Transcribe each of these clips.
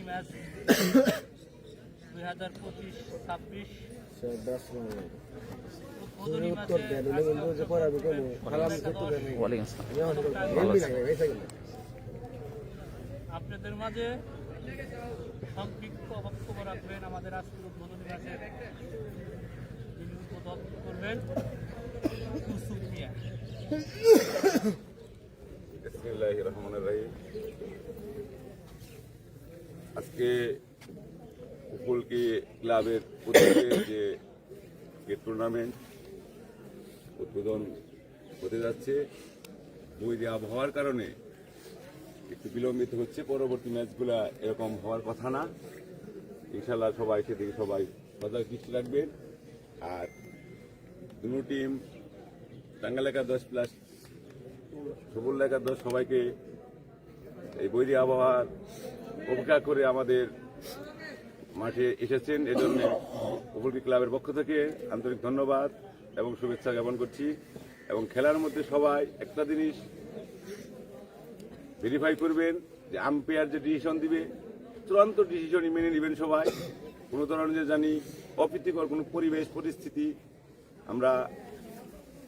Match 2025-26 উদ্বোধনী ম্যাচে আপনাদের মাঝে সংক্ষিপ্ত বক্তব্য রাখবেন আমাদের আজকের উদ্বোধনী ম্যাচের যিনি উদ্বোধন করবেন ইউসুফ মিয়া। বিসমিল্লাহির রহমানির রহিম। আজকে উপুলকি ক্লাবের উদ্যোগে যে টুর্নামেন্ট উদ্বোধন হতে যাচ্ছে, বৈরী আবহাওয়ার কারণে একটু বিলম্বিত হচ্ছে। পরবর্তী ম্যাচগুলা এরকম হওয়ার কথা না। ইনশাল্লাহ সবাই সেদিকে সবাই সজাগ দৃষ্টি রাখবেন। আর দুটো টিম টাঙ্গাইল একাদশ প্লাস সবুল একাদশ সবাইকে এই বৈরী আবহাওয়ার উপেক্ষা করে আমাদের মাঠে এসেছেন। এজন্য উপুলকি ক্লাবের পক্ষ থেকে আন্তরিক ধন্যবাদ এবং শুভেচ্ছা জ্ঞাপন করছি। এবং খেলার মধ্যে সবাই একটা জিনিস ভেরিফাই করবেন যে আম্পায়ার যে ডিসিশন দিবে চূড়ান্ত ডিসিশনই মেনে নেবেন সবাই। কোনো ধরনের জানি অপ্রীতিকর কোনো পরিবেশ পরিস্থিতি আমরা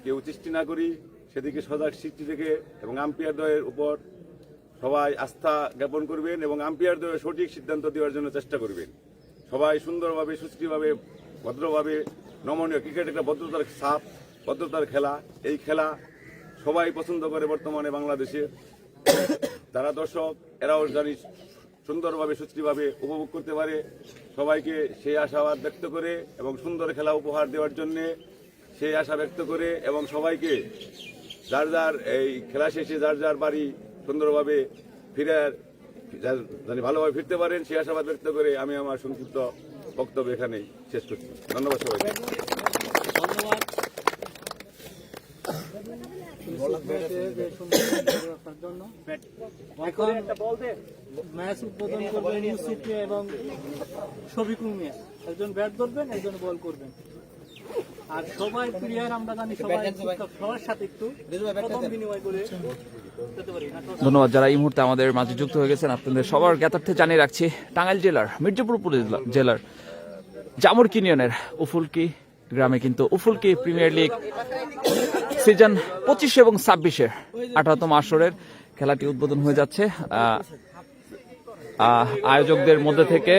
কেউ সৃষ্টি না করি, সেদিকে সজাগ সৃষ্টি রেখে এবং আম্পায়ার দ্বয়ের উপর সবাই আস্থা জ্ঞাপন করবেন এবং আম্পায়ার দ্বয়ের সঠিক সিদ্ধান্ত দেওয়ার জন্য চেষ্টা করবেন। সবাই সুন্দরভাবে সুষ্ঠুভাবে ভদ্রভাবে নমনীয় ক্রিকেট একটা ভদ্রতার ছাপ, ভদ্রতার খেলা। এই খেলা সবাই পছন্দ করে বর্তমানে বাংলাদেশে। যারা দর্শক এরাও জানি সুন্দরভাবে সুষ্ঠুভাবে উপভোগ করতে পারে। সবাইকে সেই আশাবাদ ব্যক্ত করে এবং সুন্দর খেলা উপহার দেওয়ার জন্যে সেই আশা ব্যক্ত করে এবং সবাইকে যার যার এই খেলা শেষে যার যার বাড়ি সুন্দরভাবে ফিরে জানি ভালোভাবে ফিরতে পারেন সেই আশাবাদ ব্যক্ত করে আমি আমার সংক্ষিপ্ত বক্তব্য এখানেই শেষ করছি। ধন্যবাদ সবাইকে। এখন ম্যাচ উদ্বোধন করবেন ইউসুফ মিয়া এবং শফিকুল মিয়া। একজন ব্যাট ধরবেন, একজন বল করবেন। আর সবাই প্লেয়ার আমরা জানি সবার সাথে একটু প্রথম বিনিময় করে যেতে পারি। ধন্যবাদ যারা এই মুহূর্তে আমাদের মাঝে যুক্ত হয়ে গেছেন। আপনাদের সবার জ্ঞাতার্থে জানিয়ে রাখছি টাঙ্গাইল জেলার মির্জাপুর জেলার জামুরকি ইউনিয়নের উফুলকি গ্রামে কিন্তু উফুলকি প্রিমিয়ার লিগ সিজন 25 এবং 26-এর 18তম আসরের খেলাটি উদ্বোধন হয়ে যাচ্ছে। আয়োজকদের মধ্যে থেকে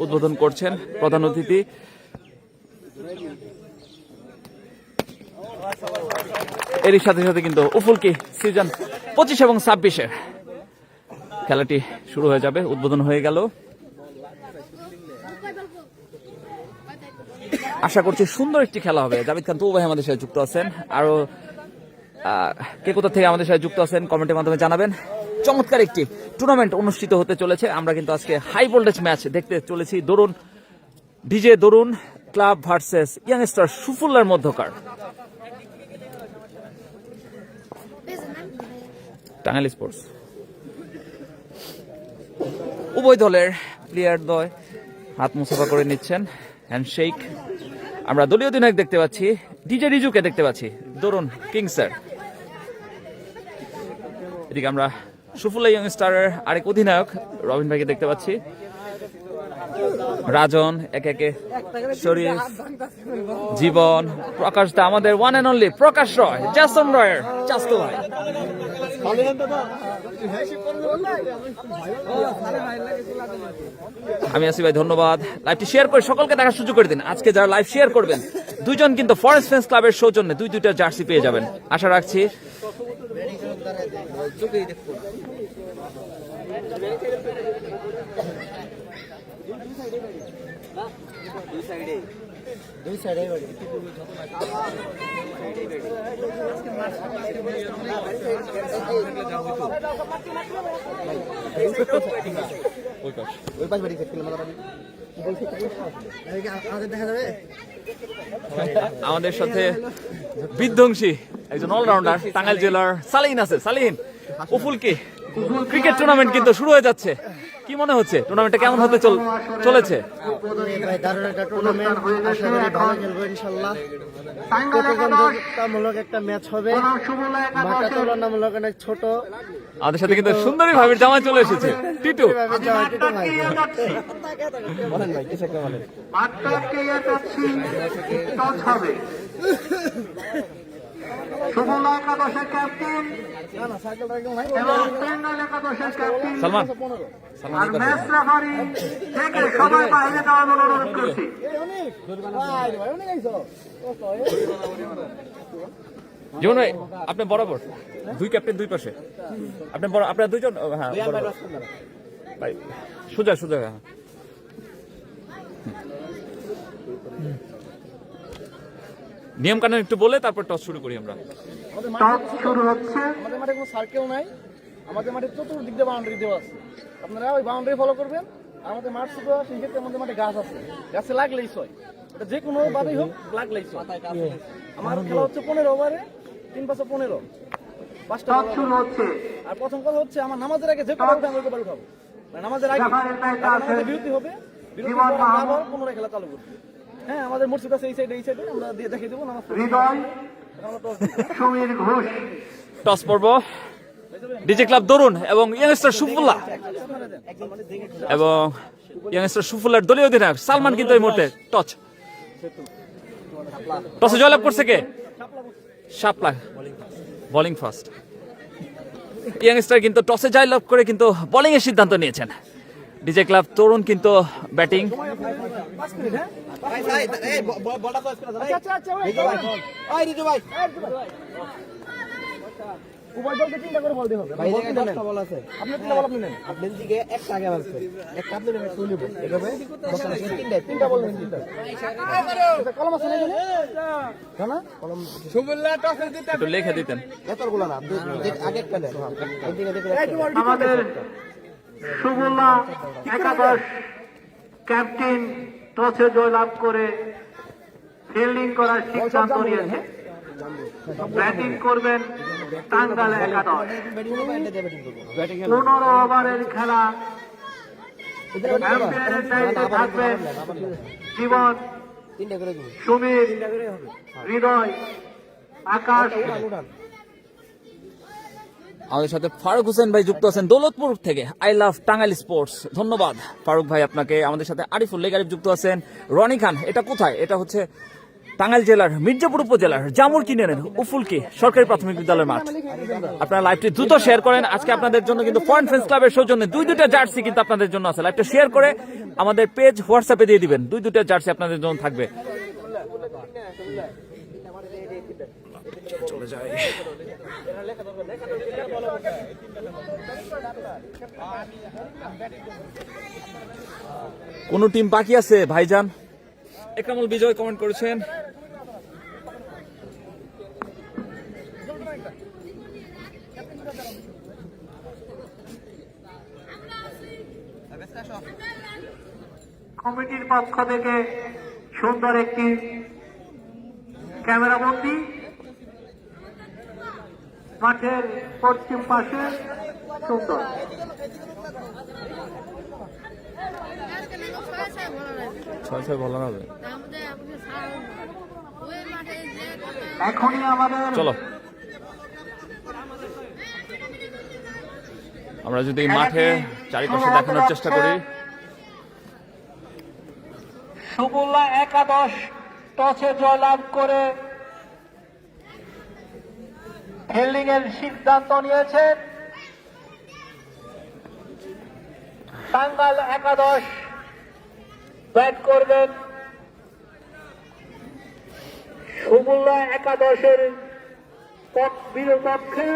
উদ্বোধন করছেন প্রধান অতিথি এরই সাথে সাথে কিন্তু উফুলকি সিজন 25 এবং 26-এর খেলাটি শুরু হয়ে যাবে। উদ্বোধন হয়ে গেল। আশা করছি সুন্দর একটি খেলা হবে। জাভিদ খান তবু ভাই আমাদের সাথে যুক্ত আছেন। আরো কে কোথা থেকে আমাদের সাথে যুক্ত আছেন কমেন্টের মাধ্যমে জানাবেন। চমৎকার একটি টুর্নামেন্ট অনুষ্ঠিত হতে চলেছে। আমরা কিন্তু আজকে হাই ভোল্টেজ ম্যাচ দেখতে চলেছি। দরুন ডিজে দরুন ক্লাব ভার্সেস ইয়াংস্টার সুফুল্লার মধ্যকার টাঙ্গাইল স্পোর্টস। উভয় দলের প্লেয়ার দ্বয় হাত মুসাফা করে নিচ্ছেন, হ্যান্ডশেক। আমরা দলীয় অধিনায়ক দেখতে পাচ্ছি, ডিজে রিজুকে দেখতে পাচ্ছি, দরুন কিংসের। এদিকে আমরা সুফুল্লা ইয়ংস্টারের আরেক অধিনায়ক রবিন ভাইকে দেখতে পাচ্ছি। রাজন, একে একে শরীফ, জীবন, প্রকাশ দা, আমাদের one and only Prakash Roy, Jason রয়ের চাস্তু ভাই। আমি আসি ভাই, ধন্যবাদ। লাইভটি শেয়ার করে সকলকে দেখার সুযোগ করে দিন। আজকে যারা লাইভ শেয়ার করবেন দুইজন কিন্তু ফরেস্ট ফ্রেন্ডস ক্লাবের সৌজন্যে দুইটা জার্সি পেয়ে যাবেন আশা রাখছি। আমাদের সাথে বিধ্বংসী একজন অলরাউন্ডার টাঙ্গাইল জেলার সালিহিন আছে। সালিহিন, উফুলকি ক্রিকেট টুর্নামেন্ট কিন্তু শুরু হয়ে যাচ্ছে। কি মনে হচ্ছে টুর্নামেন্টটা কেমন হতে চলেছে? ভাই দারুণ একটা টুর্নামেন্ট, আশা করি ভালো খেলবো ইনশাল্লাহ। প্রতিদ্বন্দ্বিতামূলক একটা ম্যাচ হবে, মাঠটা তুলনামূলক অনেক ছোট। আমাদের সাথে কিন্তু সুন্দরী ভাবির জামাই চলে এসেছে টিটু। বলেন ভাই কিছু একটা বলেন। সুবলা একাদশের ক্যাপ্টেন এবং বেঙ্গল একাদশের ক্যাপ্টেন সালমান আর ম্যাচ রেফারি থেকে সবাই বাইরে যাওয়ার জন্য অনুরোধ করছি। জীবন ভাই আপনি বরাবর দুই ক্যাপ্টেন দুই পাশে, আপনি আপনার দুইজন, হ্যাঁ ভাই সোজা সোজা। হ্যাঁ নিয়ম কানুন একটু বলে তারপর টস শুরু করি আমরা। টস শুরু হচ্ছে। আমাদের মাঠে কোনো সার্কেল নাই, আমাদের মাঠে চতুর্দিক দিয়ে বাউন্ডারি দেওয়া আছে। আপনারা ওই বাউন্ডারি ফলো করবেন। আমাদের মাঠ শুধু সেই ক্ষেত্রে আমাদের মাঠে গাছ আছে, গাছে লাগলেই ছয়, এটা যে কোনো বাদেই হোক লাগলেই ছয়। আমার খেলা হচ্ছে 15 ওভারে 3 5 15 5টা টস শুরু হচ্ছে। আর প্রথম কথা হচ্ছে আমার নামাজের আগে যে কবার উঠাবো ওই কবার উঠাবো, মানে নামাজের আগে রেফারির দায়িত্বে আছে বিরতি হবে, বিরতি জীবন পর মাহমুদ। আবার পুনরায় খেলা চালু করবো। হ্যাঁ আমাদের মসজিদ আছে এই সাইডে আমরা দিয়ে দেখিয়ে দেবো নামাজ পড়বো। হৃদয়, আমরা টস দিই। সমীর ঘোষ, টস পর্ব ডিজে ক্লাব তরুণ এবং ইয়াংস্টার সুফুল্লাহ এবং ইয়াংস্টার সুফুল্লার দলীয় অধিনায়ক সালমান কিন্তু এই মুহূর্তে টসে জয়লাভ করছে কে? শাপলা বোলিং ফার্স্ট। ইয়াংস্টার কিন্তু টসে জয়লাভ করে কিন্তু বোলিং এর সিদ্ধান্ত নিয়েছেন। ডিজে ক্লাব তরুণ কিন্তু ব্যাটিং। উভয় দলকে 3টা করে বল দিতে হবে। ভাই এটা 10টা বল আছে। আপনি 3টা বল আপনি নেন। আপনি দিকে একটা আগে মারছে। একটা আপনি নেবেন তুই নিব। এভাবে 3টা বল নেন 3টা। এটা কলম আছে না এখানে? না কলম। সুবুল্লাহ টসের দিতে একটু লেখা দিতেন। এতগুলো না। আগে একটা দেন। এইদিকে দেখে আমাদের সুবলা একাদশ ক্যাপ্টেন টসে জয়লাভ করে ফিল্ডিং করার সিদ্ধান্ত নিয়েছে। ব্যাটিং করবেন টাঙ্গাইল একাদশ। 15 ওভারের খেলা। আম্পায়ারের দায়িত্বে থাকবেন জীবন, 3টা করে দিব। সুমিত, হৃদয়, আকাশ। আমাদের সাথে ফারুক হোসেন ভাই যুক্ত আছেন দৌলতপুর থেকে, আই লাভ টাঙ্গাইল স্পোর্টস। ধন্যবাদ ফারুক ভাই আপনাকে। আমাদের সাথে আরিফুল লেগারিফ যুক্ত আছেন। রনি খান, এটা কোথায়? এটা হচ্ছে টাঙ্গাইল জেলার মির্জাপুর উপজেলার জামুর কিনারের উফুলকি সরকারি প্রাথমিক বিদ্যালয়ের মাঠ। আপনারা লাইভটি দ্রুত শেয়ার করেন। আজকে আপনাদের জন্য কিন্তু ফরেন ফ্রেন্ডস ক্লাবের সৌজন্যে 2-2টা জার্সি কিন্তু আপনাদের জন্য আছে। লাইভটা শেয়ার করে আমাদের পেজ হোয়াটসঅ্যাপে দিয়ে দিবেন। 2-2টা জার্সি আপনাদের জন্য থাকবে। চলে যায় কোন টিম বাকি আছে ভাইজান? একরামুল বিজয় কমেন্ট করেছেন। কমিটির পক্ষ থেকে সুন্দর একটি ক্যামেরা বন্দি মাঠের পশ্চিম পাশে সুন্দর। ছয় ভালো হবে। এখনই আমাদের চলো আমরা যদি মাঠে চারিপাশে দেখানোর চেষ্টা করি। সুবলা একাদশ টসে জয়লাভ করে ফিল্ডিং এর সিদ্ধান্ত নিয়েছেন। টাঙ্গাইল একাদশ ব্যাট করবেন। সুবলা একাদশের বিপক্ষে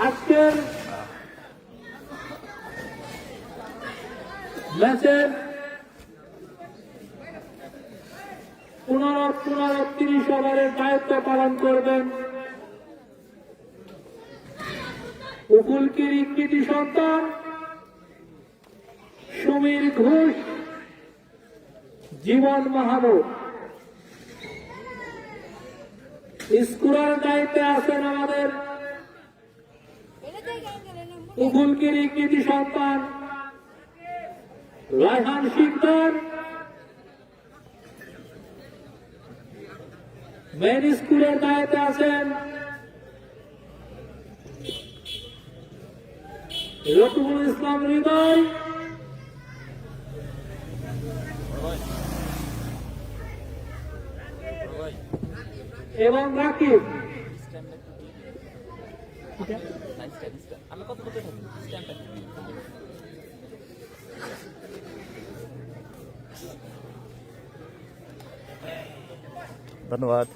আজকের ম্যাচের 30 ওভারের দায়িত্ব পালন করবেন উকুলকির কৃতি সন্তান সমীর ঘোষ, জীবন মাহমুদ। স্কোরার দায়িত্বে আছেন আমাদের উফুলকির কৃতি সন্তান রায়হান শিকদার, মেন স্কুলের দায়িত্বে আছেন রকিবুল ইসলাম হৃদয় এবং রাকিব। ধন্যবাদ।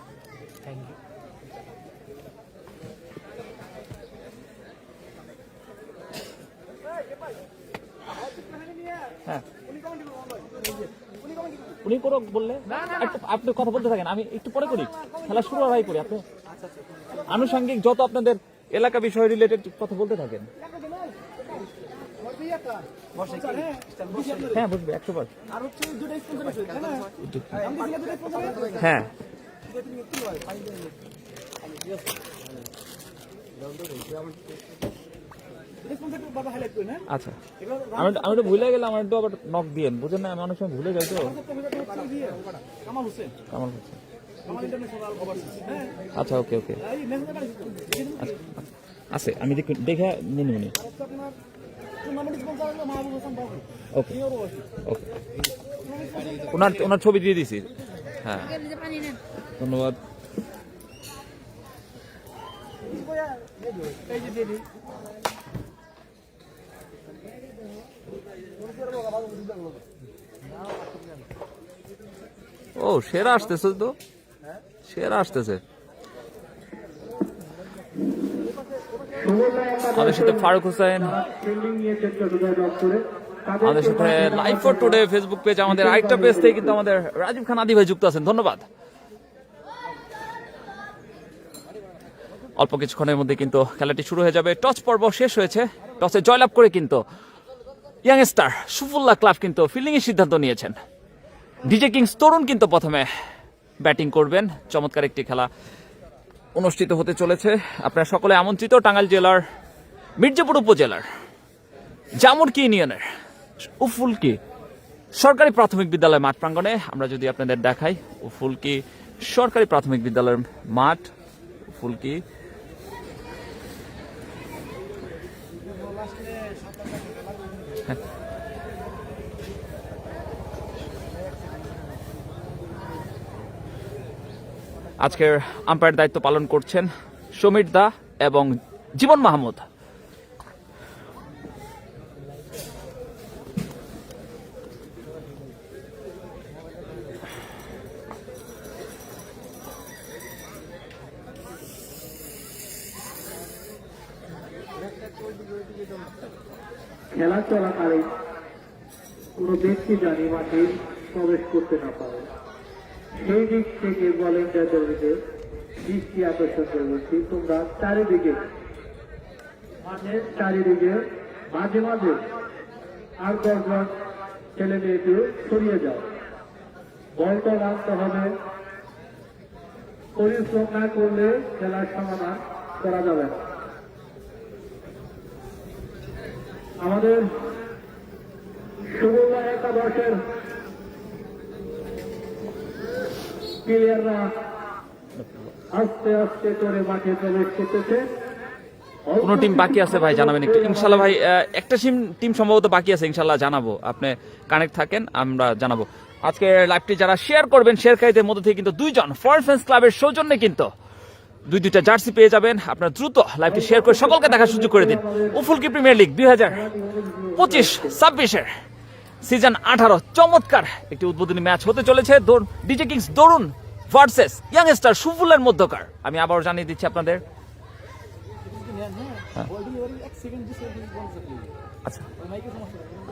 হ্যাঁ, উনি করো বললে আপনি কথা বলতে থাকেন, আমি একটু পরে করি, খেলা শুরু হওয়ার আগে করি। আপনি আনুষঙ্গিক যত আপনাদের এলাকা বিষয় রিলেটেড কথা বলতে থাকেন। হ্যাঁ বুঝবে 100%। হ্যাঁ আচ্ছা, আমি তো ভুলে গেলাম, আমার একটু আবার নক দিয়েন, বুঝেন না, আমি অনেক সময় ভুলে যাই তো। কামাল হোসেন। আচ্ছা ওকে ওকে, আচ্ছা আছে, আমি দেখে নিয়ে নিব। ওকে ওকে, ওনার ছবি দিয়ে দিছি। হ্যাঁ ধন্যবাদ। ও সেরা আসতেছে তো, সেরা আসতেছে। আমাদের সাথে ফারুক হোসেন, আমাদের সাথে live for today Facebook page, আমাদের আরেকটা পেজ থেকে কিন্তু আমাদের রাজীব খান আদি ভাই যুক্ত আছেন, ধন্যবাদ। অল্প কিছুক্ষণের মধ্যে কিন্তু খেলাটি শুরু হয়ে যাবে। টস পর্ব শেষ হয়েছে, টসে জয়লাভ করে কিন্তু ইয়াং স্টার সুফুল্লাহ ক্লাব কিন্তু ফিল্ডিং এর সিদ্ধান্ত নিয়েছেন। ডিজে কিংস তরুণ কিন্তু প্রথমে ব্যাটিং করবেন। চমৎকার একটি খেলা অনুষ্ঠিত হতে চলেছে। আপনারা সকলে আমন্ত্রিত টাঙ্গাইল জেলার মির্জাপুর উপজেলার জামুরকি ইউনিয়নের উফুলকি সরকারি প্রাথমিক বিদ্যালয় মাঠ প্রাঙ্গণে। আমরা যদি আপনাদের দেখাই, উফুলকি সরকারি প্রাথমিক বিদ্যালয়ের মাঠ, উফুলকি। আজকের আম্পায়ার দায়িত্ব পালন করছেন সমীর দা এবং জীবন মাহমুদ। খেলা চলাকালীন কোনো ব্যক্তি জানি মাঠে প্রবেশ করতে না পারে, সেই দিক থেকে ভলেন্টিয়ারদের দৃষ্টি আকর্ষণ করেছি। তোমরা চারিদিকে, মাঠের চারিদিকে মাঝে মাঝে আর 10 জন ছেলে মেয়েকে ছড়িয়ে যাও। বলটা নামতে হবে, পরিশ্রম না করলে খেলার সমাধান করা যাবে না। আমাদের সুবর্ণ একাদশের প্লেয়াররা আস্তে আস্তে করে মাঠে প্রবেশ করতেছে। কোন টিম বাকি আছে ভাই জানাবেন একটু, ইনশাল্লাহ ভাই একটা টিম সম্ভবত বাকি আছে, ইনশাল্লাহ জানাবো, আপনি কানেক্ট থাকেন, আমরা জানাবো। আজকে লাইভটি যারা শেয়ার করবেন, শেয়ারকারীদের মধ্যে থেকে কিন্তু 2 জন ফরেন ফ্যান্স ক্লাবের সৌজন্যে কিন্তু 2টা জার্সি পেয়ে যাবেন। আপনারা দ্রুত লাইভটি শেয়ার করে সকলকে দেখার সুযোগ করে দিন। উফুলকি প্রিমিয়ার লিগ 2025-26 সিজন 18 চমৎকার একটি উদ্বোধনী ম্যাচ হতে চলেছে। ডিজে কিংস তরুণ ভার্সেস ইয়াং স্টার সুফুলের মধ্যকার। আমি আবার জানিয়ে দিচ্ছি আপনাদের। আচ্ছা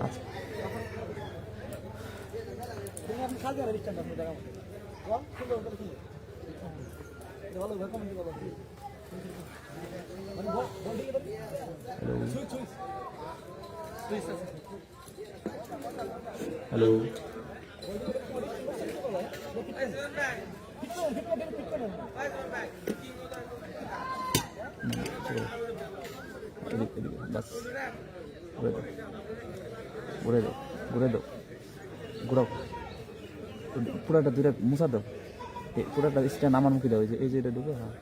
আচ্ছা, হ্যালো বাস ঘুরে দাও ঘুরে দাও ঘুরাও পুরাটা দুইটা মুছা দাও পুরাটা স্ট্যান্ড আমার মুখে দাও এই যে এটা ঢুকে হ্যাঁ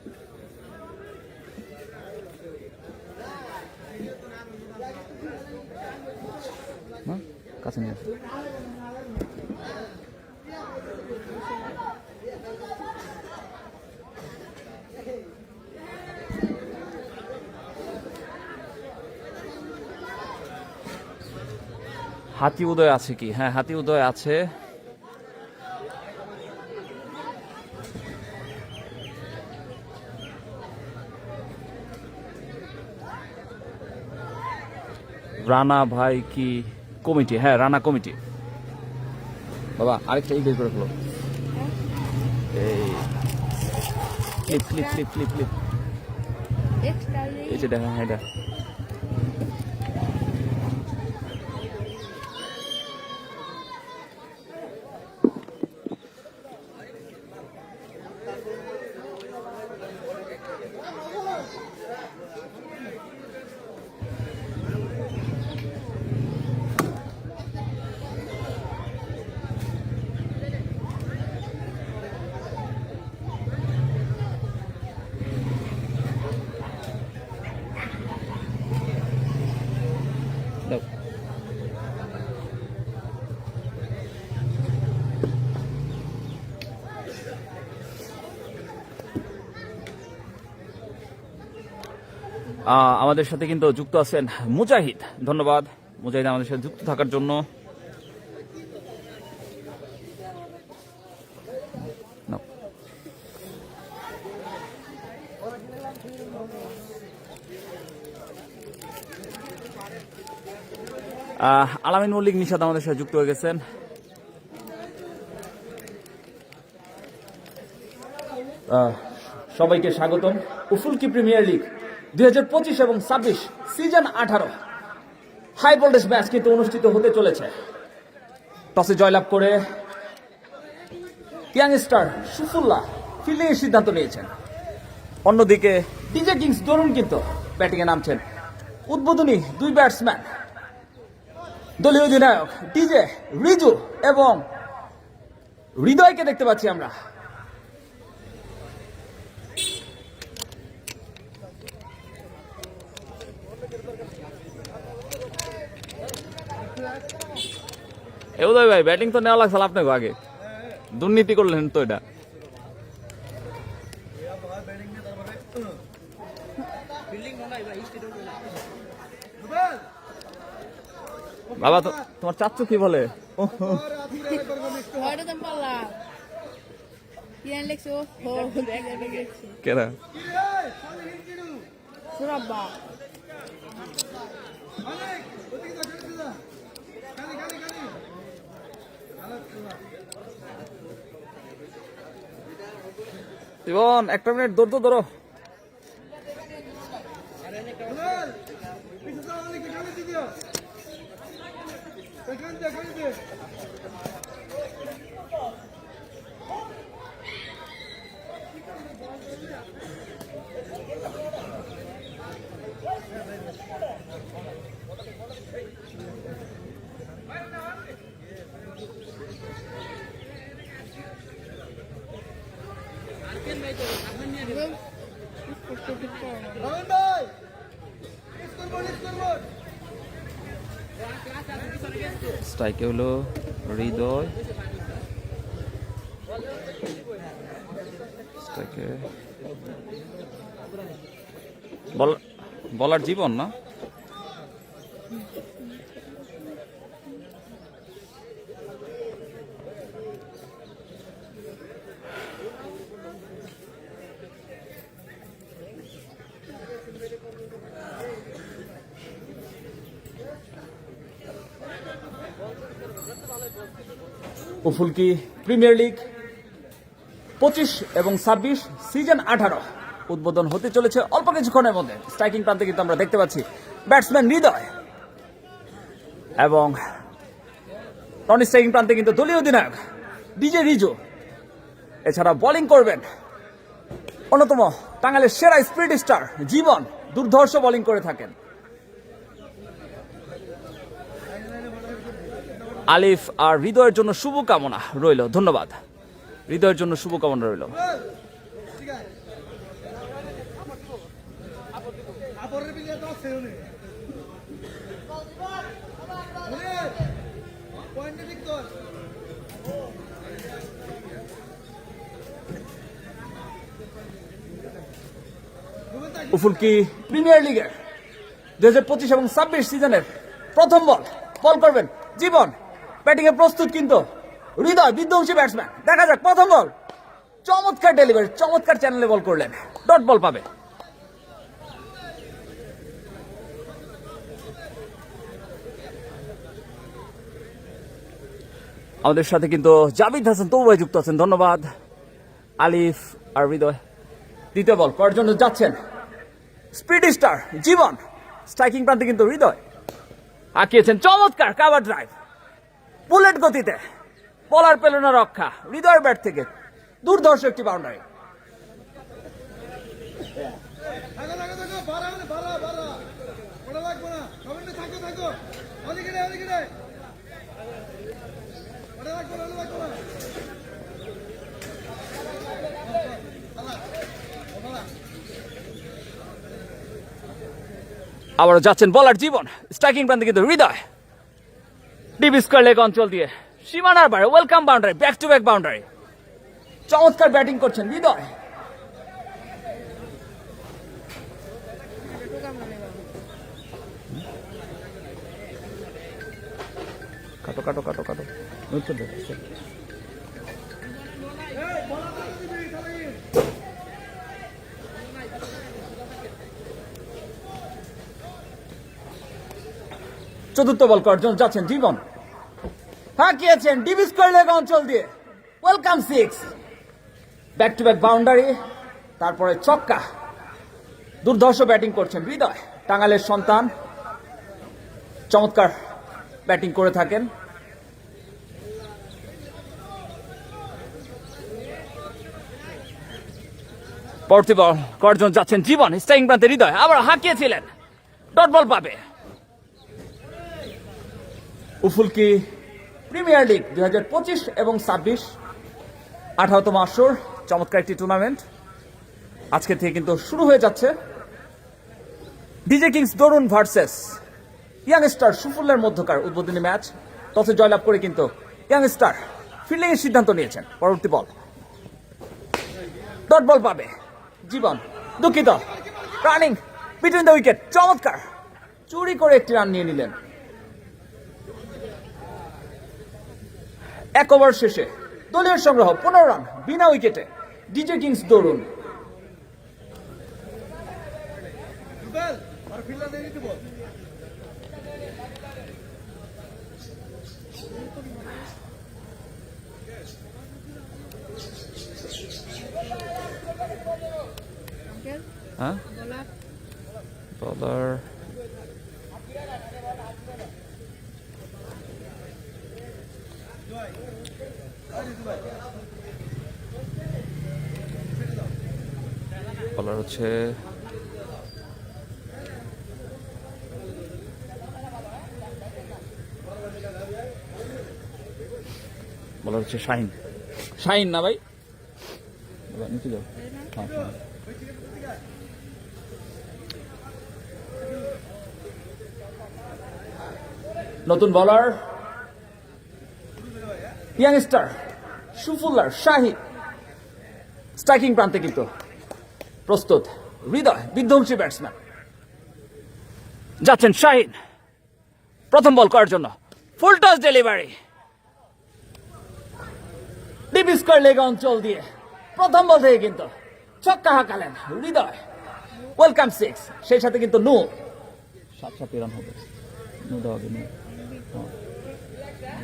না কাছে নিয়ে আসো হাতি উদয় আছে কি? হ্যাঁ, হাতি উদয় আছে। রানা ভাই কি কমিটি? হ্যাঁ, রানা কমিটি। বাবা আরেকটা বের করে ফেলো। এই clip clip clip clip clip এই যে দেখা, হ্যাঁ এটা আমাদের সাথে কিন্তু যুক্ত আছেন মুজাহিদ। ধন্যবাদ মুজাহিদ আমাদের সাথে যুক্ত থাকার জন্য। আলামিন মল্লিক নিশাদ আমাদের সাথে যুক্ত হয়ে গেছেন। সবাইকে স্বাগতম। উফুলকি প্রিমিয়ার লিগ 2025 এবং 26 সিজন 18 হাই ভোল্টেজ ম্যাচ কিন্তু অনুষ্ঠিত হতে চলেছে। টসে জয়লাভ করে ইয়াংস্টার সুফুল্লাহ ফিল্ডিং এর সিদ্ধান্ত নিয়েছেন। অন্যদিকে ডিজে কিংস তরুণ কিন্তু ব্যাটিং এ নামছেন। উদ্বোধনী দুই ব্যাটসম্যান দলীয় অধিনায়ক ডিজে রিজু এবং হৃদয়কে দেখতে পাচ্ছি আমরা। উদয় ভাই ব্যাটিং তো নেওয়া লাগছে আপনাকে আগে, দুর্নীতি করলেন তো এটা। বাবা তো তোমার চাচ্চু কি বলে? কেরা জীবন একটা মিনিট ধরতো ধরো। স্ট্রাইকে হলো হৃদয়, স্ট্রাইকে বলার জীবন না। উফুলকি প্রিমিয়ার লিগ 25 এবং 26 সিজন 18 উদ্বোধন হতে চলেছে অল্প কিছুক্ষণের মধ্যে। স্ট্রাইকিং প্রান্তে কিন্তু আমরা দেখতে পাচ্ছি ব্যাটসম্যান হৃদয় এবং নন স্ট্রাইকিং প্রান্তে কিন্তু দলীয় অধিনায়ক ডিজে রিজু। এছাড়া বোলিং করবেন অন্যতম টাঙ্গাইলের সেরা স্পিড স্টার জীবন, দুর্ধর্ষ বোলিং করে থাকেন। আলিফ আর হৃদয়ের জন্য শুভকামনা রইল। ধন্যবাদ, হৃদয়ের জন্য শুভকামনা রইল। উফুলকি প্রিমিয়ার লিগের 2025 এবং 26 সিজনের প্রথম বল করবেন জীবন। ব্যাটিং এ প্রস্তুত কিন্তু হৃদয়, বিধ্বংসী ব্যাটসম্যান। দেখা যাক প্রথম বল, চমৎকার ডেলিভারি, চমৎকার চ্যানেলে বল করলেন, ডট বল পাবে। আমাদের সাথে কিন্তু জাবিদ হাসান তবু ভাই যুক্ত আছেন, ধন্যবাদ। আলিফ আর হৃদয় দ্বিতীয় বল করার জন্য যাচ্ছেন। স্পিড স্টার জীবন, স্ট্রাইকিং প্রান্তে কিন্তু হৃদয় আঁকিয়েছেন চমৎকার কাভার ড্রাইভ, বুলেট গতিতে, বলার পেল না রক্ষা। হৃদয়ের ব্যাট থেকে দুর্ধর্ষ একটি বাউন্ডারি। আবারও যাচ্ছেন বলার জীবন, স্ট্রাইকিং প্রান্তে কিন্তু হৃদয়, ডিপ স্কোয়ার লেগ অঞ্চল দিয়ে সীমানার বাইরে welcome boundary, back to back boundary. চমৎকার ব্যাটিং করছেন হৃদয়। কাটো কাটো কাটো কাটো চতুর্থ বল করার জন্য যাচ্ছেন জীবন, হাঁকিয়েছেন ডিপ স্কোয়ার লেগ অঞ্চল দিয়ে welcome 6, back to back boundary, তারপরে ছক্কা। দুর্ধর্ষ ব্যাটিং করছেন হৃদয়, টাঙ্গাইলের সন্তান, চমৎকার ব্যাটিং করে থাকেন। পরবর্তী বল করার জন্য যাচ্ছেন জীবন, স্ট্রাইকিং প্রান্তে হৃদয়, আবার হাঁকিয়েছিলেন, ডট বল পাবে। উফুলকি প্রিমিয়ার লিগ 2025 এবং 26 18তম আসর, চমৎকার একটি টুর্নামেন্ট আজকে থেকে কিন্তু শুরু হয়ে যাচ্ছে। ডিজে কিংস দরুন ভার্সেস ইয়াংস্টার সুফুলের মধ্যকার উদ্বোধনী ম্যাচ। টসে জয়লাভ করে কিন্তু ইয়াংস্টার ফিল্ডিং এর সিদ্ধান্ত নিয়েছেন। পরবর্তী বল, ডট বল পাবে জীবন, দুঃখিত, রানিং বিটুইন দ্য উইকেট, চমৎকার চুরি করে একটি রান নিয়ে নিলেন। এক ওভার শেষে দলীয় সংগ্রহ 15 রান বিনা উইকেটে ডিজে কিংস দরুন। হ্যাঁ বলার বলার হচ্ছে শাহিন। শাহিন না ভাই, নিচে যাও। নতুন বলার ইয়াংস্টার সুফুল্লার শাহিন, স্ট্রাইকিং প্রান্তে কিন্তু প্রস্তুত হৃদয়, বিধ্বংসী ব্যাটসম্যান। যাচ্ছেন শাহিন প্রথম বল করার জন্য, full toss delivery, deep square leg অঞ্চল দিয়ে প্রথম বল থেকে কিন্তু ছক্কা হাঁকালেন হৃদয়, ওয়েলকাম 6। সেই সাথে কিন্তু নো 7 রান হবে, নো দেওয়া হবে,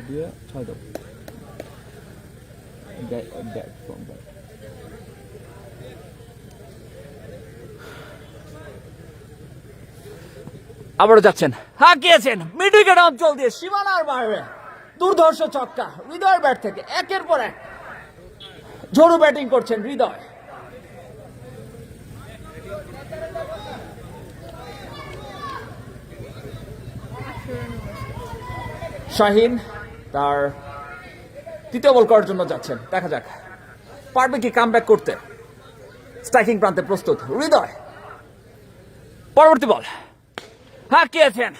দিয়ে 6 দাও। আবারও যাচ্ছেন, হাঁকিয়েছেন মিড উইকেট অঞ্চল দিয়ে সীমানার বাইরে, দুর্ধর্ষ ছক্কা হৃদয়ের ব্যাট থেকে। একের পর এক ঝড়ু ব্যাটিং করছেন হৃদয়। শাহিন তার তৃতীয় বল করার জন্য যাচ্ছেন, দেখা যাক পারবে কি কামব্যাক করতে। স্ট্রাইকিং প্রান্তে প্রস্তুত হৃদয়, পরবর্তী বল হাঁকিয়েছেন,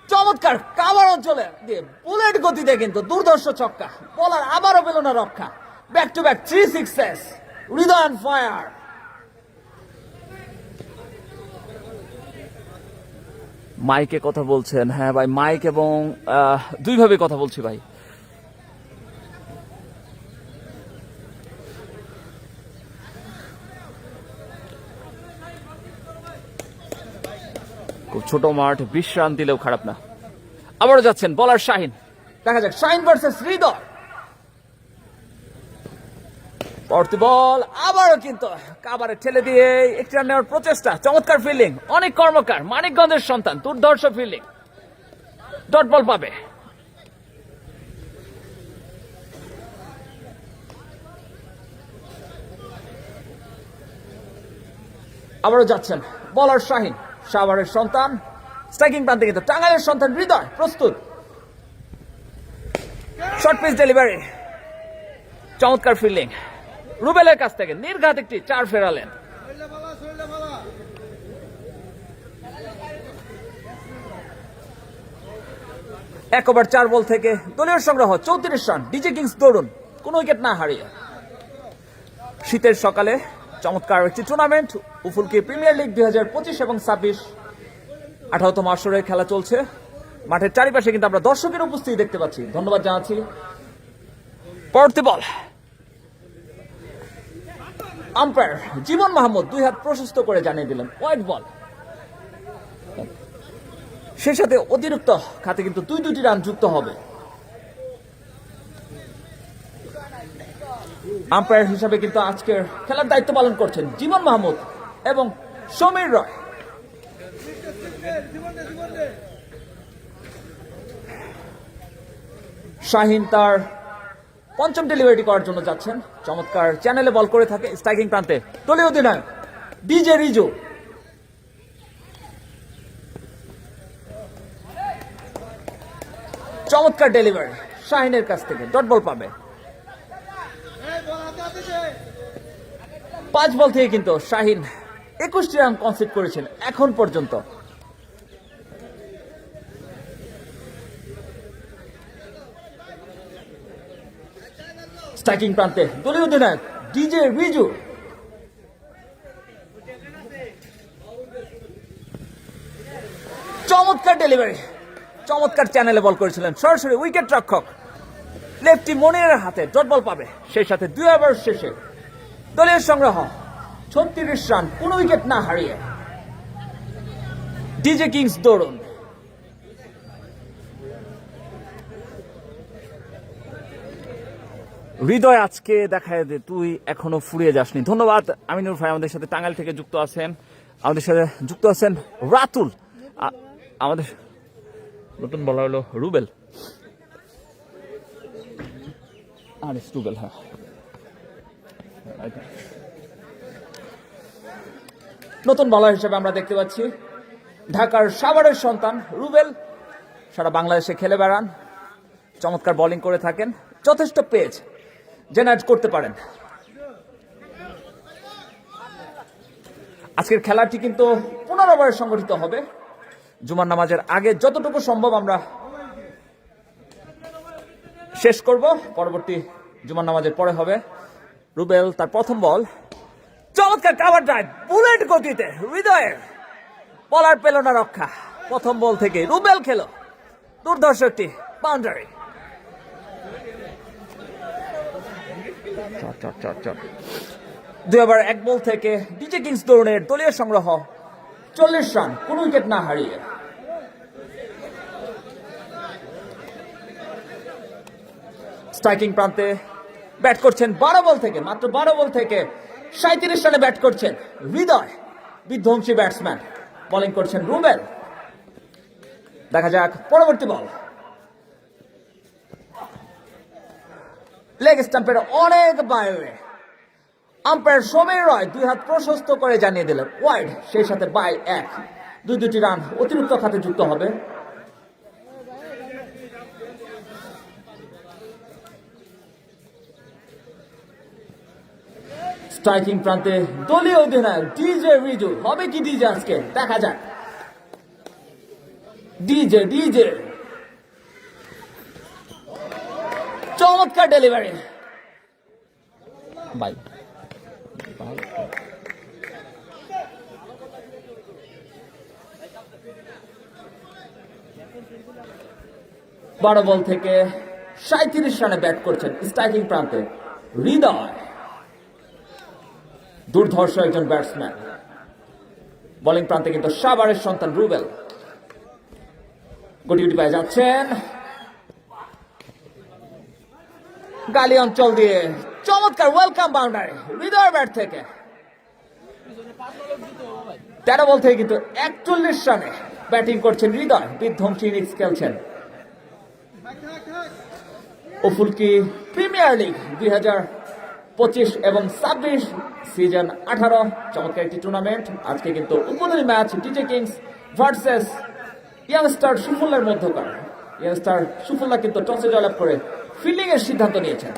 চমৎকার কাভার অঞ্চলে দিয়ে বুলেট গতিতে কিন্তু দুর্ধর্ষ ছক্কা, বলার আবারও পেল না রক্ষা। Back to back 3 sixes, Hridoy on fire. মাইকে কথা বলছেন? হ্যাঁ ভাই, মাইক এবং দুইভাবে কথা বলছি ভাই। খুব ছোট মাঠ, বিশ্রাম দিলেও খারাপ না। আবারও যাচ্ছেন বলার শাহিন, দেখা যাক শাহিন ভার্সেস হৃদয়। পরবর্তী বল আবারও কিন্তু কাবারে ঠেলে দিয়ে একটি রান নেওয়ার প্রচেষ্টা, চমৎকার ফিল্ডিং, অনেক কর্মকার, মানিকগঞ্জের সন্তান, দুর্ধর্ষ ফিল্ডিং, ডট বল পাবে। আবারও যাচ্ছেন বলার শাহিন, সাভারের সন্তান, স্ট্রাইকিং প্রান্তে কিন্তু টাঙ্গাইলের সন্তান হৃদয় প্রস্তুত। শর্ট পিচ ডেলিভারি, চমৎকার ফিল্ডিং, রুবেলের কাছ থেকে নির্ঘাত একটি 4 ফেরালেন। এক ওভার 4 বল থেকে দলীয় সংগ্রহ 34 রান, ডিজে কিংস দরুন কোন উইকেট না হারিয়ে। শীতের সকালে চমৎকার একটি টুর্নামেন্ট, উফুলকি প্রিমিয়ার লিগ 2025 এবং 26 18তম আসরের খেলা চলছে। মাঠের চারিপাশে কিন্তু আমরা দর্শকের উপস্থিতি দেখতে পাচ্ছি, ধন্যবাদ জানাচ্ছি। পরবর্তী বল আম্পায়ার জীবন মাহমুদ 2 হাত প্রশস্ত করে জানিয়ে দিলেন ওয়াইড বল। সেই সাথে অতিরিক্ত খাতে কিন্তু 2-2টি রান যুক্ত হবে। আম্পায়ার হিসাবে কিন্তু আজকের খেলার দায়িত্ব পালন করছেন জীবন মাহমুদ এবং সমীর রয়। শাহিন তার পঞ্চম ডেলিভারি করার জন্য যাচ্ছেন, চমৎকার চ্যানেলে বল করে থাকে স্ট্রাইকিং প্রান্তে দলীয় অধিনায়ক ডিজে রিজু। চমৎকার ডেলিভারি শাহিনের কাছ থেকে, ডট বল পাবে। 5 বল থেকে কিন্তু শাহিন 21টি রান কনসিড করেছেন এখন পর্যন্ত। স্ট্রাইকিং প্রান্তে দলীয় অধিনায়ক ডিজে রিজু। চমৎকার ডেলিভারি, চমৎকার চ্যানেলে বল করেছিলেন সরাসরি উইকেট রক্ষক লেফটি মনিরের হাতে, ডট বল পাবে। সেই সাথে 2 ওভার শেষে দলীয় সংগ্রহ 36 রান, কোন উইকেট না হারিয়ে ডিজে কিংস দরুন। হৃদয় আজকে দেখায় যে তুই এখনো ফুরিয়ে যাসনি। ধন্যবাদ আমিনুর ভাই, আমাদের সাথে টাঙ্গাইল থেকে যুক্ত আছেন। আমাদের সাথে যুক্ত আছেন রাতুল, আমাদের নতুন বলা হলো রুবেল, রুবেল। হ্যাঁ, নতুন বলার হিসেবে আমরা দেখতে পাচ্ছি ঢাকার সাভারের সন্তান রুবেল, সারা বাংলাদেশে খেলে বেড়ান, চমৎকার বোলিং করে থাকেন, যথেষ্ট পেজ জেনারেট করতে পারেন। আজকের খেলাটি কিন্তু 15 ওভারে সংগঠিত হবে। জুমার নামাজের আগে যতটুকু সম্ভব আমরা শেষ করব, পরবর্তী জুমার নামাজের পরে হবে। রুবেল তার প্রথম বল, চমৎকার কাভার ড্রাইভ, বুলেট গতিতে হৃদয়ের, বলার পেল না রক্ষা। প্রথম বল থেকে রুবেল খেলো দুর্ধর্ষ একটি বাউন্ডারি। 2 ওভার 1 বল থেকে ডিজে কিংস দরুনের দলীয় সংগ্রহ 40 রান, কোন উইকেট না হারিয়ে। স্ট্রাইকিং প্রান্তে ব্যাট করছেন 12 বল থেকে, মাত্র 12 বল থেকে 37 রানে ব্যাট করছেন হৃদয়, বিধ্বংসী ব্যাটসম্যান। বোলিং করছেন রুবেল। দেখা যাক পরবর্তী বল, লেগ স্টাম্পের অনেক বাইরে আম্পায়ার সমীর রয় 2 হাত প্রশস্ত করে জানিয়ে দিলেন ওয়াইড। সেই সাথে বাই 1, 2-2টি রান অতিরিক্ত খাতে যুক্ত হবে। স্ট্রাইকিং প্রান্তে দলীয় অধিনায়ক ডিজে রিজু। হবে কি ডিজে আজকে? দেখা যাক। ডিজে চমৎকার ডেলিভারি। বাই। 12 বল থেকে 37 রানে ব্যাট করছেন স্ট্রাইকিং প্রান্তে হৃদয়। দুর্ধর্ষ একজন ব্যাটসম্যান। বোলিং প্রান্তে কিন্তু সাভারের সন্তান রুবেল। গুটি পায়ে যাচ্ছেন গালি অঞ্চল দিয়ে। চমৎকার ওয়েলকাম বাউন্ডারি হৃদয় ব্যাট থেকে। 13 বল থেকে কিন্তু 41 রানে ব্যাটিং করছেন হৃদয়। বিধ্বংসী ইনিংস খেলছেন। উফুলকি প্রিমিয়ার লিগ 2025 এবং 26 সিজন 18 চমৎকার একটি টুর্নামেন্ট। আজকে কিন্তু উদ্বোধনী match DJ kings versus youngster সুফুল্লার মধ্যকার। ইয়াংস্টার সুফুল্লা কিন্তু টসে জয়লাভ করে ফিল্ডিং এর সিদ্ধান্ত নিয়েছেন।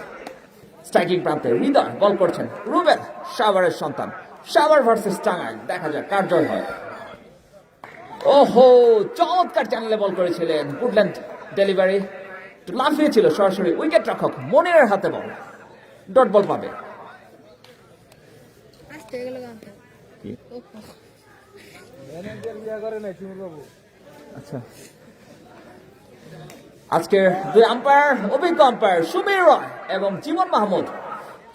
স্ট্রাইকিং প্রান্তে হৃদয় বল করছেন রুবেল, সাভারের সন্তান। সাভার ভার্সেস টাঙ্গাইল, দেখা যাক কার জয় হয়। ওহো, চমৎকার চ্যানেলে বল করেছিলেন। গুডল্যান্ড ডেলিভারি লাফিয়েছিল সরাসরি উইকেট রক্ষক মনিরের হাতে। বল ডট বল পাবে। আচ্ছা, আজকের দুই আম্পায়ার অভিজ্ঞ আম্পায়ার সুবীর রয় এবং জীবন মাহমুদ